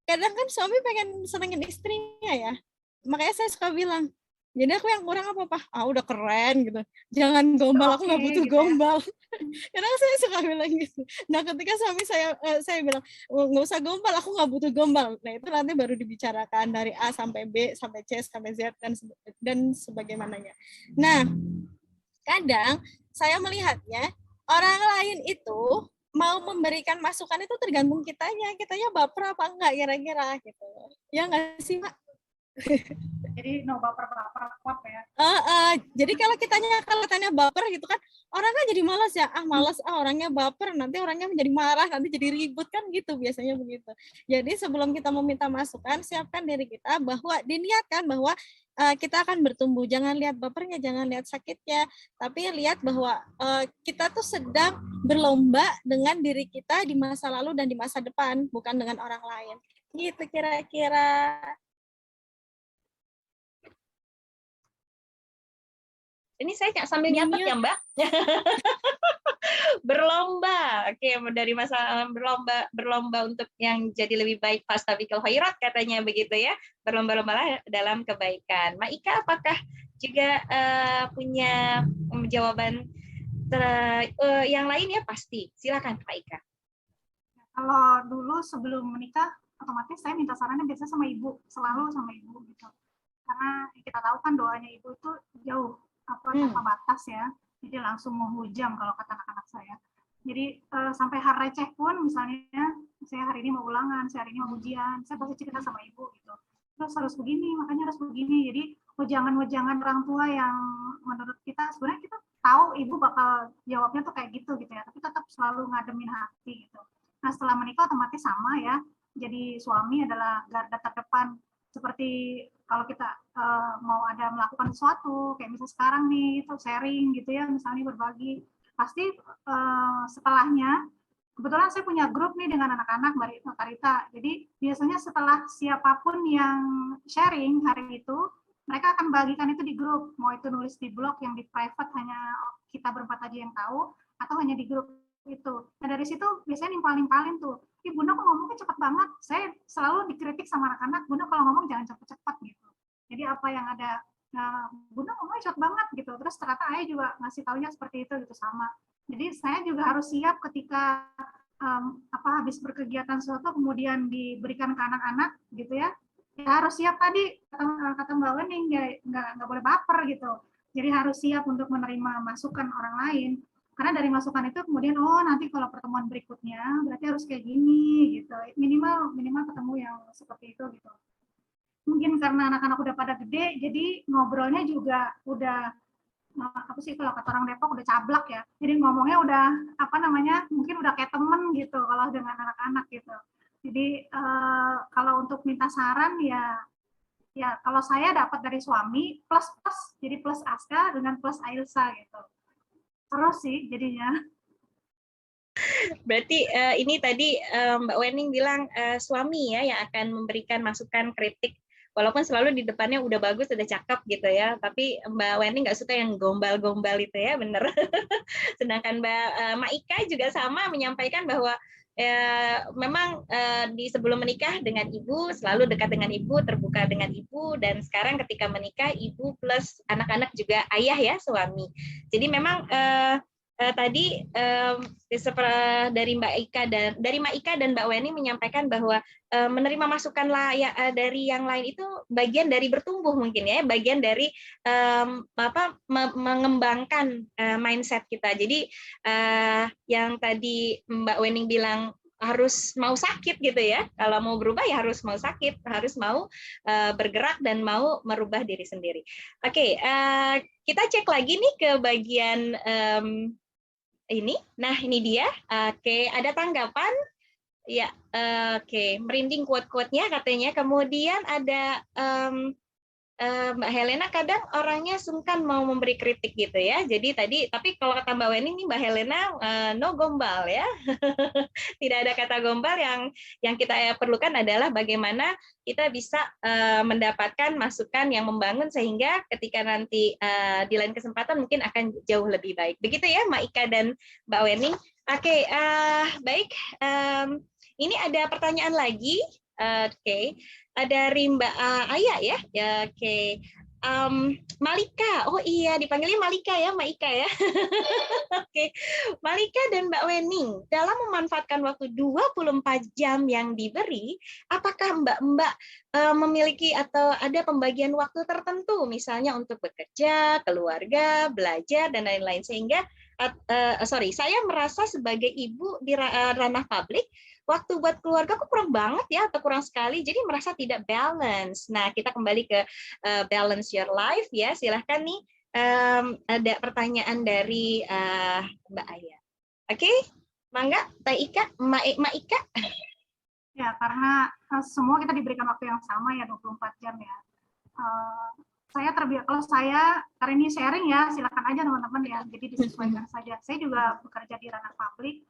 kadang kan suami pengen senengin istrinya ya. Makanya saya suka bilang, jadi aku yang kurang apa, Pak? Udah keren gitu. Jangan gombal, aku nggak butuh gitu gombal. Kadang saya suka bilang gitu. Nah, ketika suami saya bilang, nggak usah gombal, aku nggak butuh gombal. Nah, itu nanti baru dibicarakan dari A sampai B, sampai C, sampai Z, dan sebagaimananya. Nah, kadang saya melihatnya, orang lain itu mau memberikan masukan itu tergantung kitanya baper apa enggak kira-kira gitu. Ya nggak sih, Pak? Jadi no baper kuat ya. Jadi kalau tanya baper gitu kan, orang kan jadi malas ya, malas orangnya baper, nanti orangnya menjadi marah, nanti jadi ribut kan gitu, biasanya begitu. Jadi sebelum kita meminta masukan, siapkan diri kita bahwa diniatkan bahwa kita akan bertumbuh. Jangan lihat bapernya, jangan lihat sakitnya, tapi lihat bahwa kita tuh sedang berlomba dengan diri kita di masa lalu dan di masa depan, bukan dengan orang lain. Gitu kira-kira. Ini saya sambil nyatet ya Mbak. Berlomba. Oke, dari masa berlomba untuk yang jadi lebih baik fastabiqul khairat katanya begitu ya. Berlomba-lomba dalam kebaikan. Mbak Ika apakah juga punya jawaban yang lain ya? Pasti. Silakan Mbak Ika. Kalau dulu sebelum menikah, otomatis saya minta sarannya biasanya sama ibu, selalu sama ibu gitu. Karena kita tahu kan doanya ibu itu jauh tanpa batas ya, jadi langsung menghujam kalau kata anak-anak saya. Jadi sampai hal receh pun, misalnya saya hari ini mau ulangan, saya hari ini mau ujian, saya pasti cerita sama ibu gitu. Terus harus begini, makanya harus begini. Jadi wejangan-wejangan orang tua yang menurut kita sebenarnya kita tahu ibu bakal jawabnya tuh kayak gitu ya, tapi tetap selalu ngademin hati gitu. Nah setelah menikah otomatis sama ya. Jadi suami adalah garda terdepan. Seperti kalau kita mau ada melakukan sesuatu, kayak misalnya sekarang nih, itu sharing gitu ya, misalnya berbagi, pasti setelahnya, kebetulan saya punya grup nih dengan anak-anak Mbak Karita, jadi biasanya setelah siapapun yang sharing hari itu, mereka akan bagikan itu di grup, mau itu nulis di blog yang di private hanya kita berempat aja yang tahu, atau hanya di grup itu. Nah dari situ biasanya nimpalin tuh, Bunda kok ngomongnya cepat banget. Saya selalu dikritik sama anak-anak, Bunda kalau ngomong jangan cepat-cepat gitu. Jadi apa yang ada, Bunda ngomongnya cepat banget gitu. Terus ternyata Ayah juga ngasih taunya seperti itu gitu sama. Jadi saya juga harus siap ketika habis berkegiatan sesuatu kemudian diberikan ke anak-anak gitu ya. Ya harus siap tadi kata Mbak Wening ya nggak boleh baper gitu. Jadi harus siap untuk menerima masukan orang lain. Karena dari masukan itu kemudian oh nanti kalau pertemuan berikutnya berarti harus kayak gini gitu. Minimal ketemu yang seperti itu gitu. Mungkin karena anak-anak udah pada gede, jadi ngobrolnya juga udah apa sih kalau kata orang Depok udah cablak ya. Jadi ngomongnya udah apa namanya mungkin udah kayak temen gitu kalau dengan anak-anak gitu. Jadi kalau untuk minta saran ya kalau saya dapat dari suami plus jadi plus Aska dengan plus Ailsa gitu. Terus sih jadinya. Berarti ini tadi Mbak Wening bilang suami ya yang akan memberikan masukan kritik. Walaupun selalu di depannya udah bagus, udah cakep gitu ya, tapi Mbak Wening nggak suka yang gombal-gombal itu ya, bener. Sedangkan Mbak Maika juga sama menyampaikan bahwa memang di sebelum menikah dengan ibu selalu dekat dengan ibu, terbuka dengan ibu, dan sekarang ketika menikah ibu plus anak-anak juga ayah ya suami. Jadi memang tadi dari Mbak Ika dan Mbak Weni menyampaikan bahwa menerima masukan dari yang lain itu bagian dari bertumbuh mungkin ya, bagian dari mengembangkan mindset kita. Jadi yang tadi Mbak Wening bilang harus mau sakit gitu ya. Kalau mau berubah ya harus mau sakit, harus mau bergerak dan mau merubah diri sendiri. Oke, kita cek lagi nih ke bagian ini. Nah, ini dia. Oke, ada tanggapan? Ya, oke. Merinding quote-quote-nya katanya. Kemudian ada Mbak Helena kadang orangnya sungkan mau memberi kritik gitu ya. Jadi tapi kalau kata Mbak Weni nih Mbak Helena no gombal ya. Tidak ada kata gombal, yang kita perlukan adalah bagaimana kita bisa mendapatkan masukan yang membangun sehingga ketika nanti di lain kesempatan mungkin akan jauh lebih baik. Begitu ya Mbak Ika dan Mbak Weni. Oke, baik. Ini ada pertanyaan lagi. Oke. Dari Mbak Aya ya. Oke. Malika. Oh iya, dipanggilnya Malika ya, Mbak Ika ya. Oke. Malika dan Mbak Wening, dalam memanfaatkan waktu 24 jam yang diberi, apakah Mbak memiliki atau ada pembagian waktu tertentu, misalnya untuk bekerja, keluarga, belajar, dan lain-lain, sehingga saya merasa sebagai ibu di ranah publik, waktu buat keluarga kok kurang banget ya, atau kurang sekali, jadi merasa tidak balance. Nah, kita kembali ke balance your life ya. Silahkan nih, ada pertanyaan dari Mbak Aya. Oke, Mangga, Mbak Ika, Mbak Ika. Ya, karena semua kita diberikan waktu yang sama ya, 24 jam ya. Kalau saya, karena ini sharing ya, silakan aja teman-teman ya, jadi disesuaikan saja. Saya juga bekerja di ranah publik,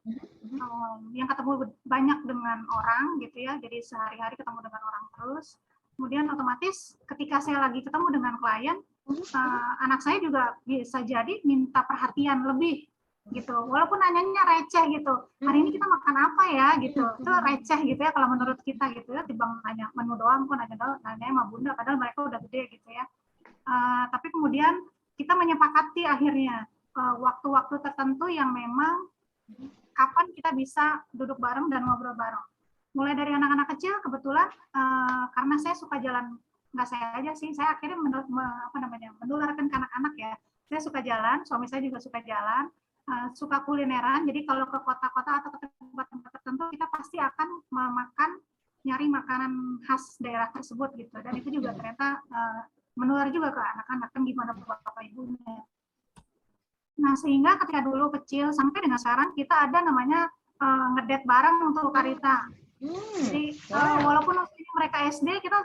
yang ketemu banyak dengan orang gitu ya, jadi sehari-hari ketemu dengan orang terus. Kemudian otomatis ketika saya lagi ketemu dengan klien, anak saya juga bisa jadi minta perhatian lebih gitu, walaupun nanyanya receh gitu, hari ini kita makan apa ya gitu, itu receh gitu ya kalau menurut kita gitu ya, timbang nanya menu doang kok, nanya sama bunda padahal mereka udah gede gitu ya. Tapi kemudian kita menyepakati akhirnya waktu-waktu tertentu yang memang kapan kita bisa duduk bareng dan ngobrol bareng. Mulai dari anak-anak kecil kebetulan karena saya suka jalan, nggak saya aja sih, saya akhirnya menularkan ke anak-anak ya. Saya suka jalan, suami saya juga suka jalan, suka kulineran. Jadi kalau ke kota-kota atau ke tempat-tempat tertentu kita pasti akan nyari makanan khas daerah tersebut gitu. Dan itu juga ternyata menular juga ke anak-anak, kan gimana bapak ibunya. Nah, sehingga ketika dulu kecil sampai dengan sekarang kita ada namanya ngedate bareng untuk Karita. Jadi walaupun usianya mereka SD, kita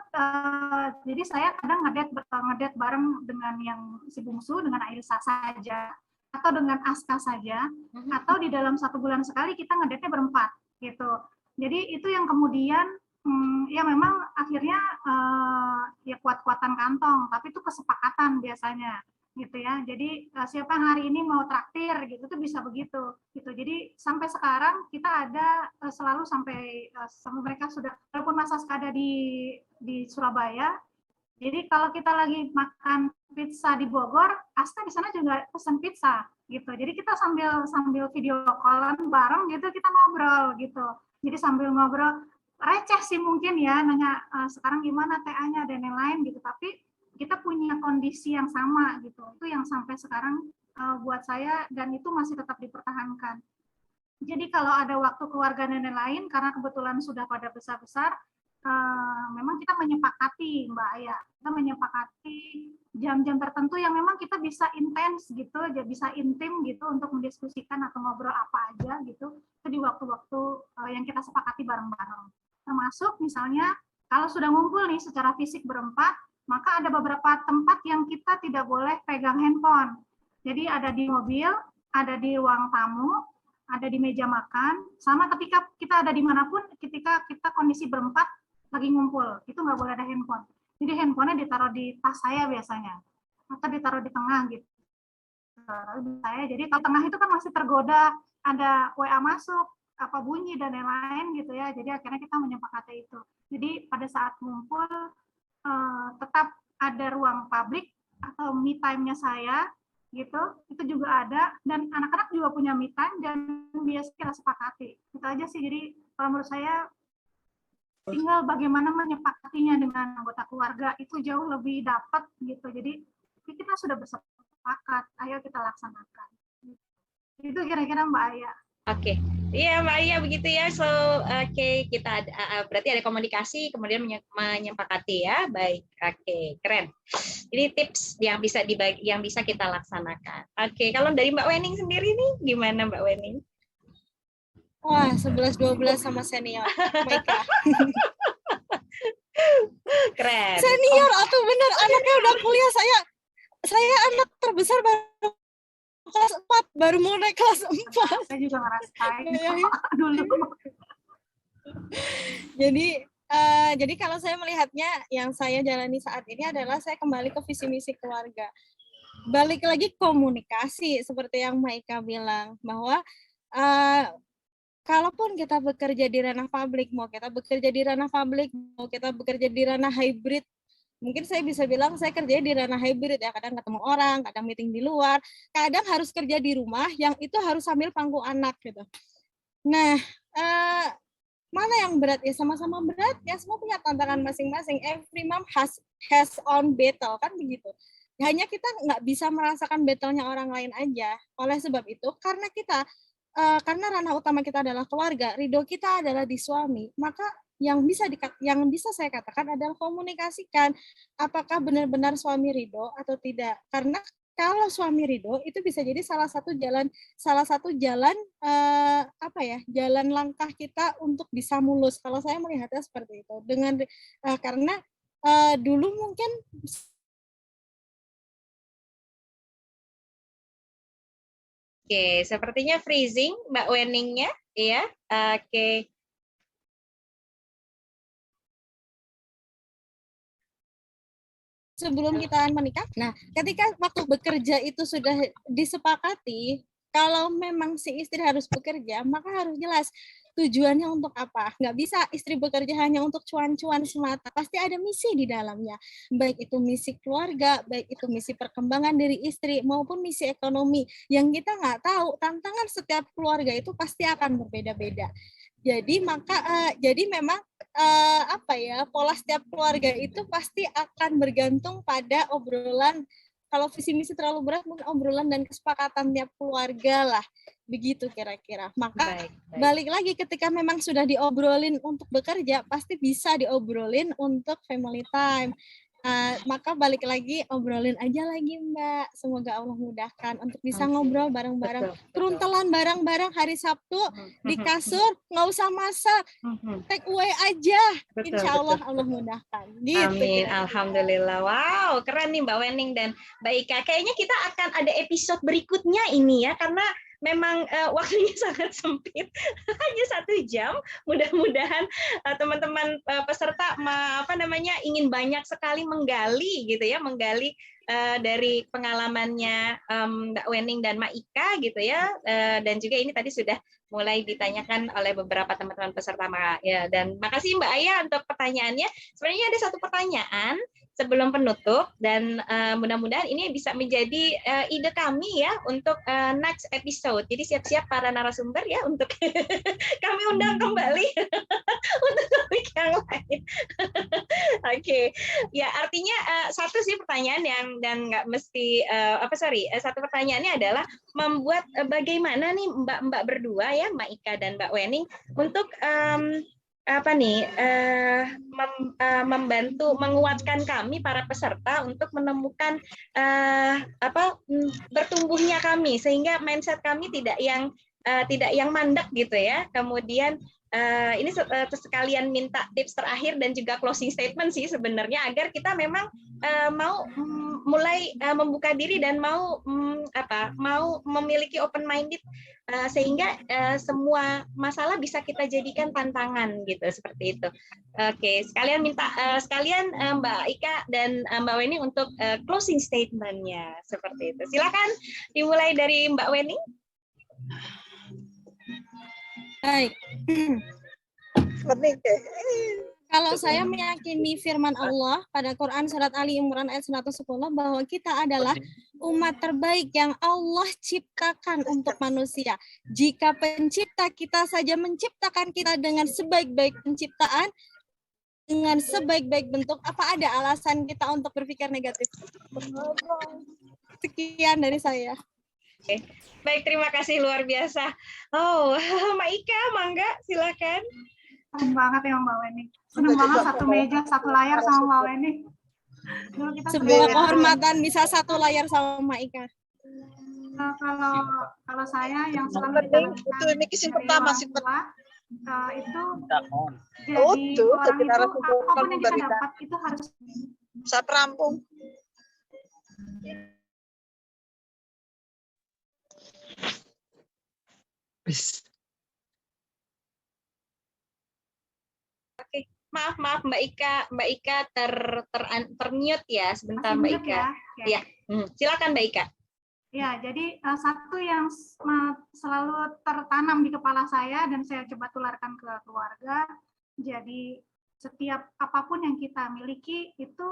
jadi saya kadang ngedate bareng dengan yang si bungsu, dengan Ailsa saja, atau dengan Aska saja, atau di dalam 1 bulan sekali kita ngedate-nya berempat gitu. Jadi itu yang kemudian ya memang akhirnya ya kuat-kuatan kantong, tapi itu kesepakatan biasanya gitu ya. Jadi siapa yang hari ini mau traktir gitu tuh bisa begitu gitu. Jadi sampai sekarang kita ada selalu sampai mereka sudah, walaupun Mas Aska ada di Surabaya, jadi kalau kita lagi makan pizza di Bogor, Aska di sana juga pesan pizza gitu. Jadi kita sambil video callan bareng gitu, kita ngobrol gitu. Jadi sambil ngobrol, receh sih mungkin ya, nanya sekarang gimana TA-nya dan lain-lain gitu, tapi kita punya kondisi yang sama gitu. Itu yang sampai sekarang buat saya, dan itu masih tetap dipertahankan. Jadi kalau ada waktu keluarga nenek lain, karena kebetulan sudah pada besar-besar, memang kita menyepakati, Mbak Aya, kita menyepakati jam-jam tertentu yang memang kita bisa intens gitu, bisa intim gitu untuk mendiskusikan atau ngobrol apa aja gitu, itu di waktu-waktu yang kita sepakati bareng-bareng. Termasuk misalnya kalau sudah ngumpul nih secara fisik berempat, maka ada beberapa tempat yang kita tidak boleh pegang handphone. Jadi ada di mobil, ada di ruang tamu, ada di meja makan, sama ketika kita ada dimanapun, ketika kita kondisi berempat lagi ngumpul, itu nggak boleh ada handphone. Jadi handphonenya ditaruh di tas saya biasanya, atau ditaruh di tengah gitu. Jadi kalau tengah itu kan masih tergoda, ada WA masuk, apa bunyi dan lain-lain gitu ya. Jadi akhirnya kita menyepakati itu. Jadi pada saat ngumpul tetap ada ruang publik atau me time-nya saya gitu, itu juga ada, dan anak-anak juga punya me time dan biasa kita sepakati. Itu aja sih. Jadi kalau menurut saya tinggal bagaimana menyepakatinya dengan anggota keluarga itu jauh lebih dapat gitu. Jadi kita sudah bersepakat, ayo kita laksanakan. Itu kira-kira Mbak Aya. Oke, iya Mbak Aya begitu ya. So, kita berarti ada komunikasi, kemudian menyepakati ya. Baik, oke, keren. Ini tips yang bisa yang bisa kita laksanakan. Oke, kalau dari Mbak Wening sendiri nih, gimana Mbak Wening? Wah, 11-12 sama senior. Maika. Keren. Senior atau bener, anaknya udah kuliah. Saya anak terbesar baru kelas 4, baru mau naik kelas 4. Saya juga ngerasain dulu. Jadi kalau saya melihatnya, yang saya jalani saat ini adalah saya kembali ke visi misi keluarga. Balik lagi komunikasi, seperti yang Maika bilang, bahwa kalaupun kita bekerja di ranah publik, mau kita bekerja di ranah publik, mau kita bekerja di ranah hybrid, mungkin saya bisa bilang saya kerja di ranah hybrid ya, kadang ketemu orang, kadang meeting di luar, kadang harus kerja di rumah, yang itu harus sambil pangku anak gitu. Nah, mana yang berat ya, sama-sama berat ya, semua punya tantangan masing-masing. Every mom has own battle, kan begitu. Hanya kita nggak bisa merasakan battle-nya orang lain aja. Oleh sebab itu, karena ranah utama kita adalah keluarga, ridho kita adalah di suami, maka yang bisa saya katakan adalah komunikasikan apakah benar-benar suami ridho atau tidak. Karena kalau suami ridho itu bisa jadi salah satu jalan jalan langkah kita untuk bisa mulus. Kalau saya melihatnya seperti itu. Karena dulu mungkin Oke, sepertinya freezing Mbak Weningnya, ya. Oke. Sebelum kita menikah, nah ketika waktu bekerja itu sudah disepakati, kalau memang si istri harus bekerja, maka harus jelas tujuannya untuk apa. Nggak bisa istri bekerja hanya untuk cuan-cuan semata. Pasti ada misi di dalamnya. Baik itu misi keluarga, baik itu misi perkembangan diri istri, maupun misi ekonomi. Yang kita nggak tahu, tantangan setiap keluarga itu pasti akan berbeda-beda. Jadi memang pola setiap keluarga itu pasti akan bergantung pada obrolan. Kalau visi misi terlalu berat, mungkin obrolan dan kesepakatan tiap keluarga lah, begitu kira-kira. Maka balik lagi, ketika memang sudah diobrolin untuk bekerja, pasti bisa diobrolin untuk family time. Maka balik lagi, obrolin aja lagi Mbak. Semoga Allah mudahkan untuk bisa ngobrol bareng-bareng. Keruntelan bareng-bareng hari Sabtu di kasur, nggak usah masak, take away aja. Insya Allah Allah mudahkan. Gitu, amin, alhamdulillah. Wow, keren nih Mbak Wening dan Mbak Ika. Kayaknya kita akan ada episode berikutnya ini ya, karena memang waktunya sangat sempit, hanya 1 jam. Mudah-mudahan teman-teman peserta ingin banyak sekali menggali gitu ya, dari pengalamannya Mbak Wening dan Mbak Ika gitu ya, dan juga ini tadi sudah mulai ditanyakan oleh beberapa teman-teman peserta ya. Dan makasih Mbak Aya untuk pertanyaannya. Sebenarnya ada satu pertanyaan sebelum penutup dan mudah-mudahan ini bisa menjadi ide kami ya untuk next episode. Jadi siap-siap para narasumber ya untuk kami undang kembali untuk topik yang lain. Oke, ya artinya satu sih pertanyaan yang dan nggak mesti satu pertanyaannya adalah membuat bagaimana nih Mbak berdua ya, Mbak Ika dan Mbak Wening untuk membantu menguatkan kami para peserta untuk menemukan bertumbuhnya kami sehingga mindset kami tidak yang mandek gitu ya. Kemudian ini sekalian minta tips terakhir dan juga closing statement sih sebenarnya agar kita memang mau mulai membuka diri dan mau memiliki open minded sehingga semua masalah bisa kita jadikan tantangan gitu seperti itu. Oke, sekalian minta Mbak Ika dan Mbak Weni untuk closing statement-nya seperti itu. Silakan dimulai dari Mbak Weni. Baik. Kalau saya meyakini firman Allah pada Quran surat Ali Imran ayat 110 bahwa kita adalah umat terbaik yang Allah ciptakan untuk manusia. Jika pencipta kita saja menciptakan kita dengan sebaik-baik penciptaan, dengan sebaik-baik bentuk, apa ada alasan kita untuk berpikir negatif? Sekian dari saya. Oke. Baik, terima kasih luar biasa. Oh, Mbak Ika, mangga, silakan. Senang banget ya Mbak Weni. Senang banget satu meja, satu layar sama Mbak Weni. Sebuah kehormatan bisa satu layar sama Mbak Ika. Kalau saya yang selalu ditanamkan dari orang tua, itu jadi orang itu apapun yang kita dapat itu harus bisa terampung. Oke, maaf Mbak Ika termute ya sebentar Mbak Ika. Ya, silakan Mbak Ika. Ya, jadi satu yang selalu tertanam di kepala saya dan saya coba tularkan ke keluarga. Jadi setiap apapun yang kita miliki itu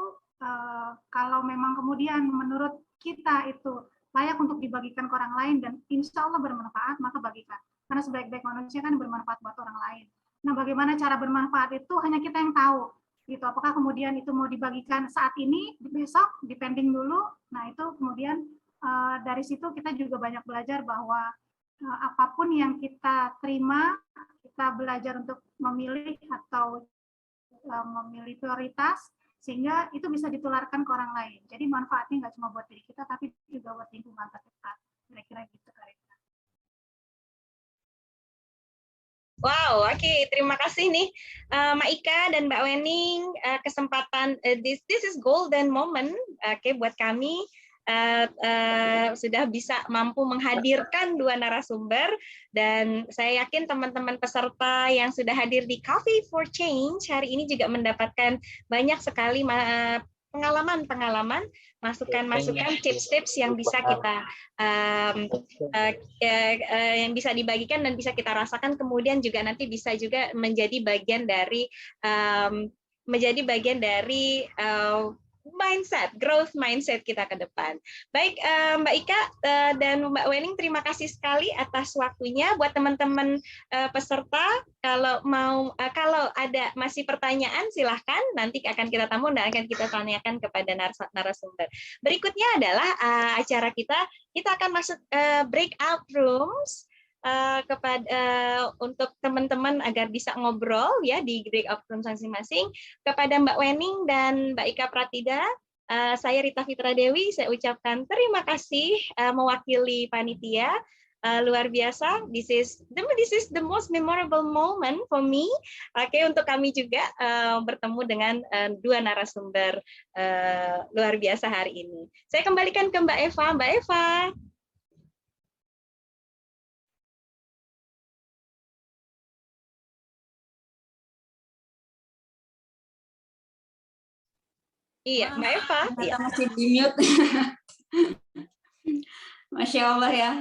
kalau memang kemudian menurut kita itu layak untuk dibagikan ke orang lain dan insya Allah bermanfaat, maka bagikan. Karena sebaik-baik manusia kan bermanfaat buat orang lain. Nah, bagaimana cara bermanfaat itu hanya kita yang tahu. Gitu. Apakah kemudian itu mau dibagikan saat ini, besok, depending dulu. Nah, itu kemudian dari situ kita juga banyak belajar bahwa apapun yang kita terima, kita belajar untuk memilih atau memilih prioritas, sehingga itu bisa ditularkan ke orang lain. Jadi manfaatnya nggak cuma buat diri kita, tapi juga buat lingkungan terdekat. Kira-kira gitu, Karina. Wow, oke, terima kasih nih Mbak Ika dan Mbak Wening kesempatan this is golden moment buat kami. Sudah bisa mampu menghadirkan dua narasumber dan saya yakin teman-teman peserta yang sudah hadir di Coffee for Change hari ini juga mendapatkan banyak sekali pengalaman, masukan-masukan, tips-tips yang bisa kita yang bisa dibagikan dan bisa kita rasakan kemudian juga nanti bisa juga menjadi bagian dari growth mindset kita ke depan. Baik, Mbak Ika dan Mbak Wening, terima kasih sekali atas waktunya. Buat teman-teman peserta, kalau ada masih pertanyaan, silahkan. Nanti akan kita tamu dan akan kita tanyakan kepada narasumber. Berikutnya adalah acara kita akan masuk breakout rooms. Untuk teman-teman agar bisa ngobrol ya di breakout room masing-masing. Kepada Mbak Wening dan Mbak Ika Pratida, saya Rita Fitra Dewi, saya ucapkan terima kasih mewakili panitia. Luar biasa, this is the most memorable moment for me. Oke, untuk kami juga bertemu dengan dua narasumber luar biasa hari ini. Saya kembalikan ke Mbak Eva. Mbak Eva. Iya, Mbak Eva. Ternyata masih di mute. Masya Allah ya,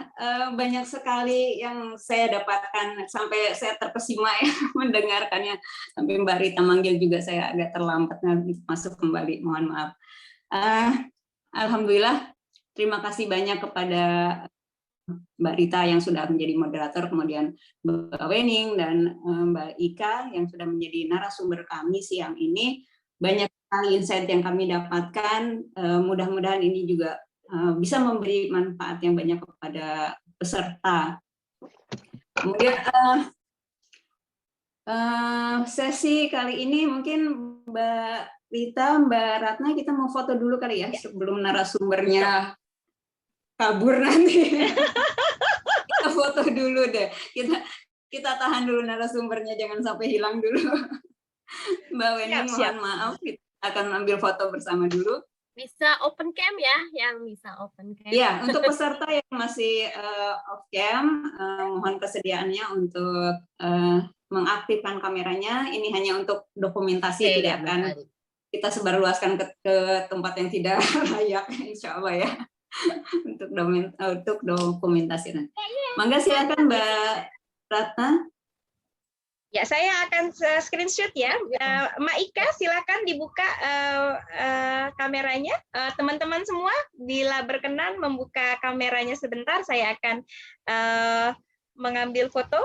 banyak sekali yang saya dapatkan sampai saya terkesima ya mendengarkannya. Sampai Mbak Rita manggil juga saya agak terlambat masuk kembali, mohon maaf. Alhamdulillah, terima kasih banyak kepada Mbak Rita yang sudah menjadi moderator, kemudian Mbak Wening dan Mbak Ika yang sudah menjadi narasumber kami siang ini. Banyak sekali insight yang kami dapatkan, mudah-mudahan ini juga bisa memberi manfaat yang banyak kepada peserta. Kemudian sesi kali ini mungkin Mbak Rita, Mbak Ratna, kita mau foto dulu kali ya sebelum narasumbernya kabur nanti. Kita foto dulu deh. Kita tahan dulu narasumbernya, jangan sampai hilang dulu. Mbak Wening, mohon maaf, kita akan ambil foto bersama dulu. Bisa open cam ya, yang bisa open cam. Ya, untuk peserta yang masih off cam, mohon kesediaannya untuk mengaktifkan kameranya. Ini hanya untuk dokumentasi, tidak akan kita sebarluaskan ke tempat yang tidak layak, insya Allah ya. Untuk dokumentasi. Mangga silakan Mbak Ratna. Ya, saya akan screenshot ya. Mbak Ika, silakan dibuka kameranya. Teman-teman semua, bila berkenan membuka kameranya sebentar, saya akan mengambil foto.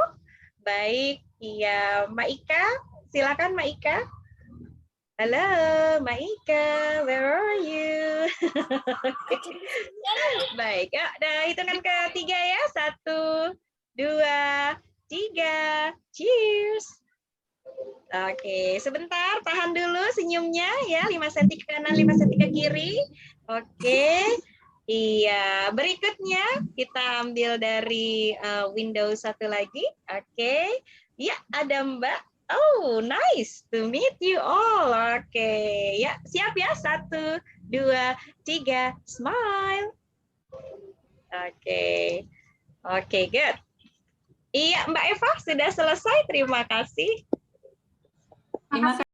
Baik, ya Mbak Ika, silakan Mbak Ika. Halo, Mbak Ika, where are you? Baik, ya, hitungan ketiga ya. 1, 2, 3, cheers. Oke, sebentar, tahan dulu senyumnya ya, 5 cm ke kanan, 5 cm ke kiri. Oke, iya. Berikutnya kita ambil dari Windows satu lagi. Oke, ya ada Mbak. Oh, nice to meet you all. Oke, ya siap ya, 1, 2, 3, smile. Oke, good. Iya, Mbak Eva sudah selesai. Terima kasih. Terima kasih.